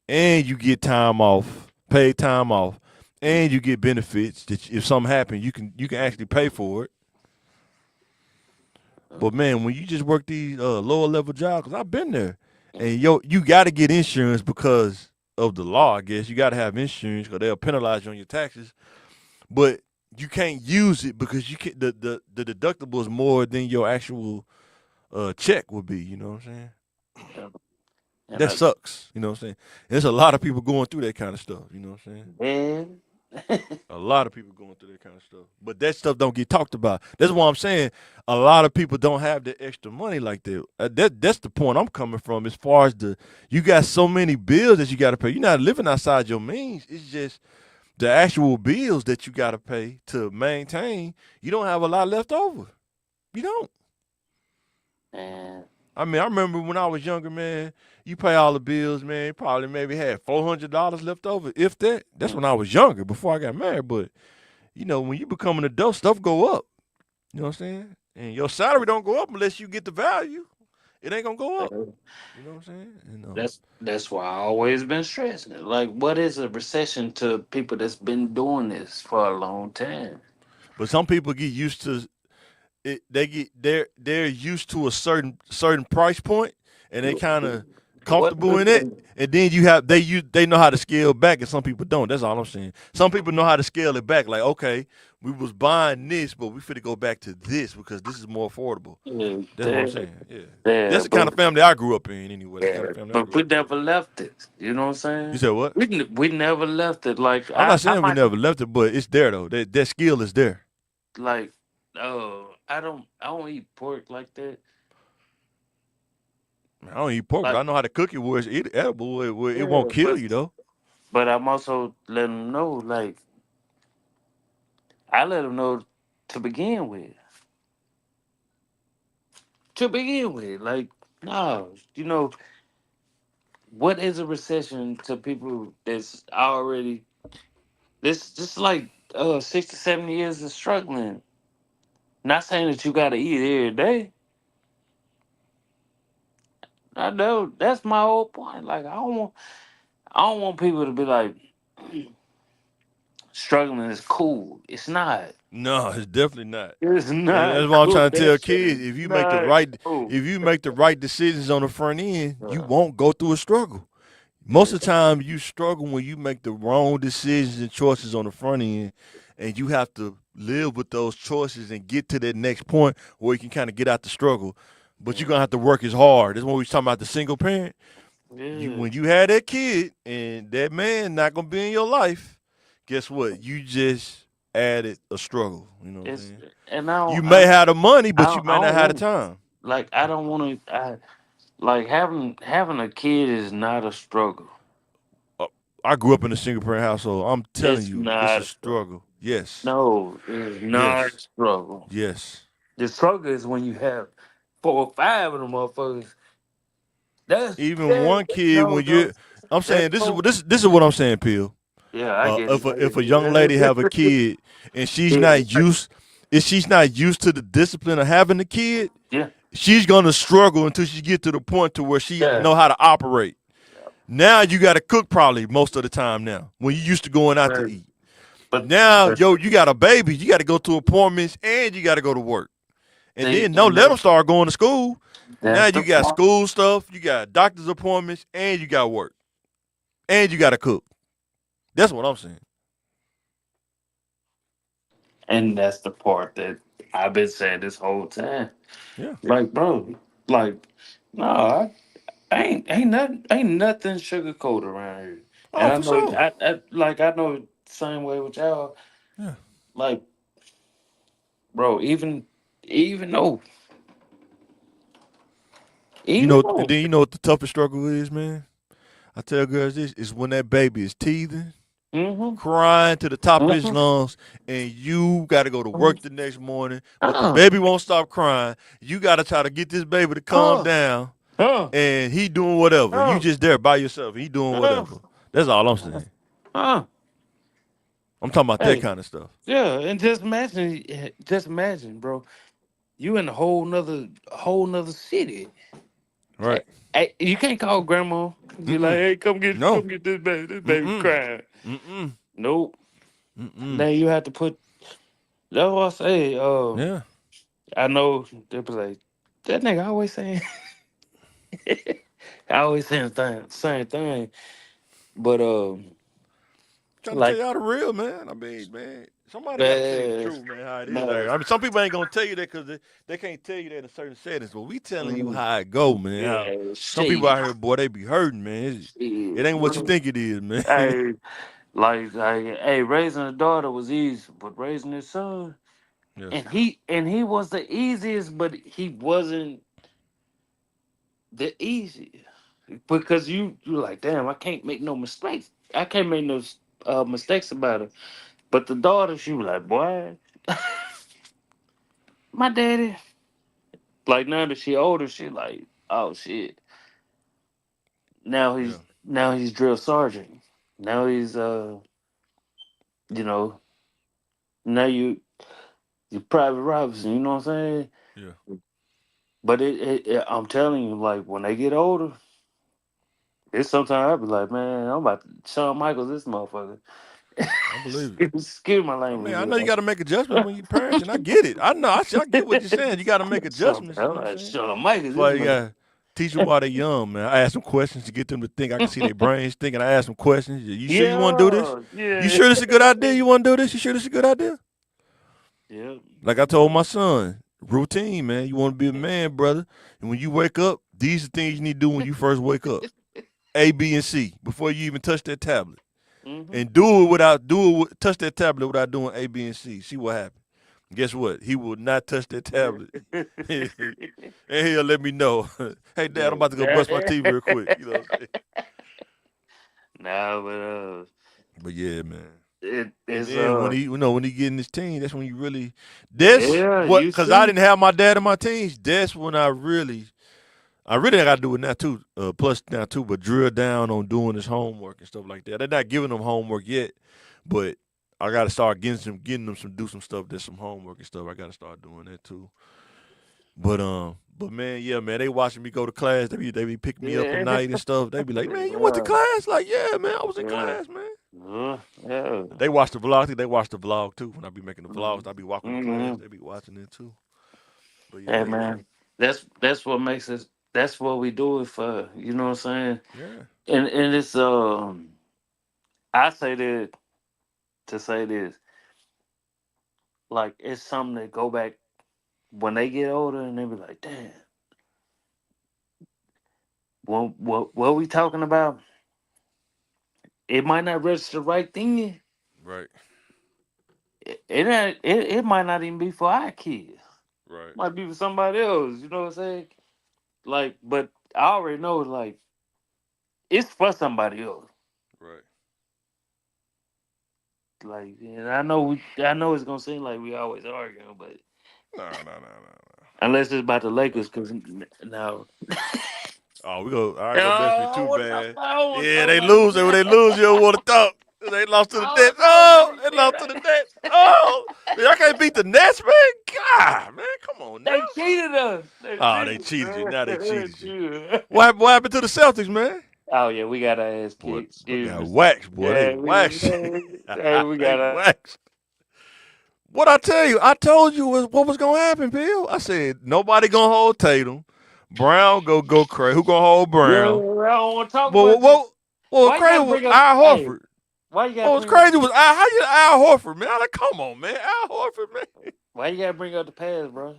And you get time off, paid time off, and you get benefits that if something happens, you can actually pay for it. But man, when you just work these lower level jobs, because I've been there, and you got to get insurance because of the law. I guess you got to have insurance because they'll penalize you on your taxes. But you can't use it because you can the deductible is more than your actual check would be. You know what I'm saying? yeah. And That sucks. You know what I'm saying? There's a lot of people going through that kind of stuff. You know what I'm saying? man, A lot of people going through that kind of stuff. But that stuff don't get talked about. That's why I'm saying a lot of people don't have the extra money like that. That's the point I'm coming from as far as you got so many bills that you got to pay. You're not living outside your means. It's just the actual bills that you got to pay to maintain. You don't have a lot left over. You don't. man, I mean, I remember when I was younger, man, you pay all the bills, man, you probably maybe had $400 left over, if that. That's when I was younger, before I got married. But when you become an adult, stuff go up. You know what I'm saying? And your salary don't go up unless you get the value. It ain't gonna go up. You know what I'm saying? And that's why I always been stressing it. Like, what is a recession to people that's been doing this for a long time? but some people get used to it. They're used to a certain price point, and they kind of What? comfortable in it. And then they know how to scale back, and some people don't. That's all I'm saying. Some people know how to scale it back. Like, okay, we was buying this, but we finna go back to this because this is more affordable. Yeah, That's what I'm saying. Yeah, yeah, that's the kind of family I grew up in. Anyway, that's the kind yeah, of family I but grew we up in. never left it. You know what I'm You saying? said what? We never left it. Like I'm not I saying we might never left it, but it's there though. That skill is there. like I don't eat pork like that. I don't eat pork, but Like I know how to cook it where it's edible, where it won't yeah, kill you though. but I'm also letting them know like I let them know to begin with. To begin with, like no, what is a recession to people that's already this just like 6 to 7 years of struggling. Not saying that you gotta eat every day. I know that's my whole point. Like I don't want people to be like struggling is cool. It's not. No, it's definitely not. It's And not that's why I'm cool. trying to That tell shit kids: is if you make the not right, cool. if you make the right decisions on the front end, you Uh, won't go through a struggle. Most yeah, of the time, you struggle when you make the wrong decisions and choices on the front end, and you have to live with those choices and get to that next point where you can kind of get out the struggle. But you're yeah, gonna have to work as hard. That's when we was talking about the single parent. You yeah. when you had that kid and that man not gonna be in your life, guess what? You just added a struggle. You know what I'm It's saying? and I You don't may I, have the money, I but you don't, I may not don't have the want time. like I don't want to. I like having a kid is not a struggle. Uh, I grew up in a single parent household. I'm telling It's you, it's not a a struggle. struggle. Yes, No, it's not a yes, struggle. yes. The struggle is when you have 4 or 5 of them motherfuckers. That's Even that. one kid, No, when no. I'm That's saying this is so. what this is what I'm saying, Peel. Yeah, I get If it. if a young lady have a kid and she's Yeah, not used, if she's not used to the discipline of having a kid, yeah, she's gonna struggle until she get to the point to where she yeah. know how to operate. Now you got to cook probably most of the time now. When you used to going out to Right. eat, But, now but yo, you got a baby. You got to go to appointments and you got to go to work. And see, then no, and let them start going to school. Now that's the you got part. school stuff, you got doctor's appointments, and you got work, and you got to cook. That's what I'm saying. And that's the part that I've been saying this whole time. Yeah. Like, bro, like, no, ain't nothing sugarcoat around here. And Oh, I for know, sure. I know the same way with y'all. Yeah. Like, bro, even though, You even know, and though, then you know what the toughest struggle is, man? I tell girls this is when that baby is teething, mm-hmm, crying to the top of his mm-hmm, lungs, and you got to go to work the next morning, but the uh, baby won't stop crying. You got to try to get this baby to calm uh, down, uh, and he doing whatever. You uh, just there by yourself. He doing uh, whatever. That's all I'm saying. uh. I'm talking about that Hey, kind of stuff. yeah, and just imagine, bro, you in a whole nother city. Hey, Right. hey, you can't call grandma. Be like, Mm-mm. hey, No. come get this baby. This baby Mm-mm. crying. Mm-mm. Nope. Mm-mm. Now you have to put. That's what I say. Yeah. I know they be like, that nigga always saying, I always saying same thing. But Trying to tell like, y'all the real, man. I mean, man, somebody got to tell you the uh, truth, man, how it is out no, here. I mean, some people ain't gonna tell you that because they can't tell you that in certain settings. But we telling you mm, how it go, man. How yeah, some people shit, out here, boy, they be hurting, man. It shit. ain't what you think it is, man. Hey, hey, raising a daughter was easy, but raising his son, Yeah, and he was the easiest, but he wasn't the easiest because you like, damn, I can't make no mistakes. I can't make no mistakes about her. But the daughter, she was like, boy, my daddy. Like now that she older, she like, oh shit. yeah, Now he's drill sergeant. Now he's you know, now you Private Robinson. You know what I'm saying? yeah. But I'm telling you, like when they get older, it's sometimes I be like, man, I'm about to Shawn Michaels this motherfucker. I believe it. Excuse my I mean, language, I you know you know. got to make adjustments when you parenting. I get it. I know. I get what you're saying. You got to make Shawn, adjustments. You I'm know what like, I'm saying? Shawn Michaels That's this why you motherfucker. got to teach them while they're young, man. I ask them questions to get them to think. I can see their brains thinking. I ask them questions. You sure you want to do this? Yeah, You yeah, sure this is a good idea? You want to do this? You sure this is a good idea? yeah, Like I told my son, routine, man. You want to be a man, brother. And when you wake up, these are things you need to do when you first wake up. A, B, and C before you even touch that tablet. mm-hmm. And touch that tablet without doing A, B, and C. See what happens. Guess what? He will not touch that tablet. And he'll let me know. Hey, Dad, I'm about to go brush my teeth real quick. You know what I'm saying? nah, but But yeah, man. And it's then when he get in his teens, that's when you really that's yeah, what you because I see, didn't have my dad in my teens. That's when I really got to do it now too. Plus now too, but drill down on doing his homework and stuff like that. They're not giving them homework yet, but I got to start getting them some do some stuff. There's some homework and stuff. I got to start doing that too. But man, yeah, man, they watching me go to class. They be picking me up at yeah, night and stuff. They be like, man, you went to yeah, class? Like, yeah, man, I was in yeah, class, man. yeah. They watch the vlog. I think they watch the vlog too. When I be making the vlogs, I be walking to class. Mm-hmm. They be watching it too. But Hey yeah, man. man, that's what makes us. That's what we do it for. You know what I'm saying? Yeah. And it's I say that to say this, like it's something that go back when they get older and they be like, damn, what we talking about? It might not register the right thing. Right. It might not even be for our kids. Right. Might be for somebody else. You know what I'm saying? Like, but I already know like it's for somebody else. Right. Like, and I know it's gonna seem like we always arguing, but No, no, no, no. unless it's about the Lakers, That's because crazy. now, Oh, we go. I ain't gonna mess with you oh, I too want to talk bad. about, I want to Yeah, talk they about lose. And when they lose, you don't want to talk. They lost to the I Nets. want to talk about Oh, this they lost to the shit. Nets. Oh, y'all can't beat the Nets, man. God, man, come on now. They cheated us. They Oh, they cheated. cheated you. Now they They cheated you. cheated. What happened to the Celtics, man? Oh yeah, we got our ass Boy, kicked. boy Excuse got me. waxed, boy. They Yeah, waxed. hey, we They got our. waxed. What I tell you? I told you what was gonna happen, Bill. I said nobody gonna hold Tatum. Brown go crazy. Who gonna hold Yeah, Brown? I don't want to talk Well, about this. well, Why you crazy. got to bring up? Al Hey, Horford. Why you gotta What was bring up? crazy was how you Al Horford, man. I'm like, come on, man, Al Horford, man. Why you gotta bring up the past, bro?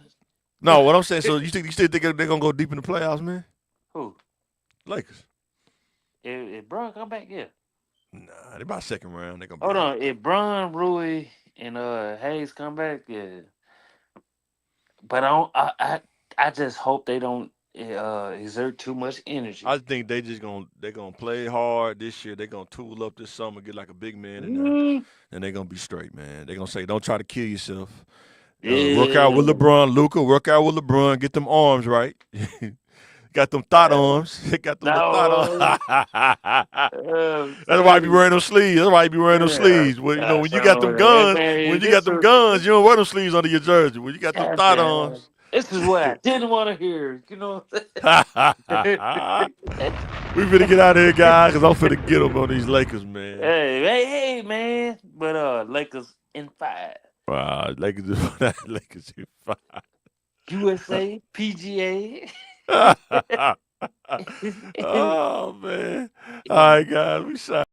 No, what I'm saying. So you still think they're gonna go deep in the playoffs, man? Who? Lakers. If Bron come back, yeah. Nah, they about second round. They're gonna be Hold all right. on. If Bron, Rui, and Hayes come back, yeah. But I don't. I just hope they don't exert too much energy. I think they're gonna play hard this year. They're gonna tool up this summer, get like a big man in there, Mm, and they're gonna be straight, man. They're gonna say, don't try to kill yourself. Work out with yeah. LeBron, Luca. Work out with LeBron. Get them arms right. Got them thought arms. Got them little thought No. arms. That's why I be Say, wearing those sleeves. That's why I be wearing those yeah. sleeves. Well, God, when you got them son, guns, man, when you got them guns, you don't wear them sleeves under your jersey. When you got them thought goddamn. arms. This is what I didn't want to hear. You know. We finna get out of here, guys, because I'm finna get them on these Lakers, man. Hey, man. But Lakers in 5. Lakers, Lakers in five. USA, PGA. Oh man! All right, guys, we shot.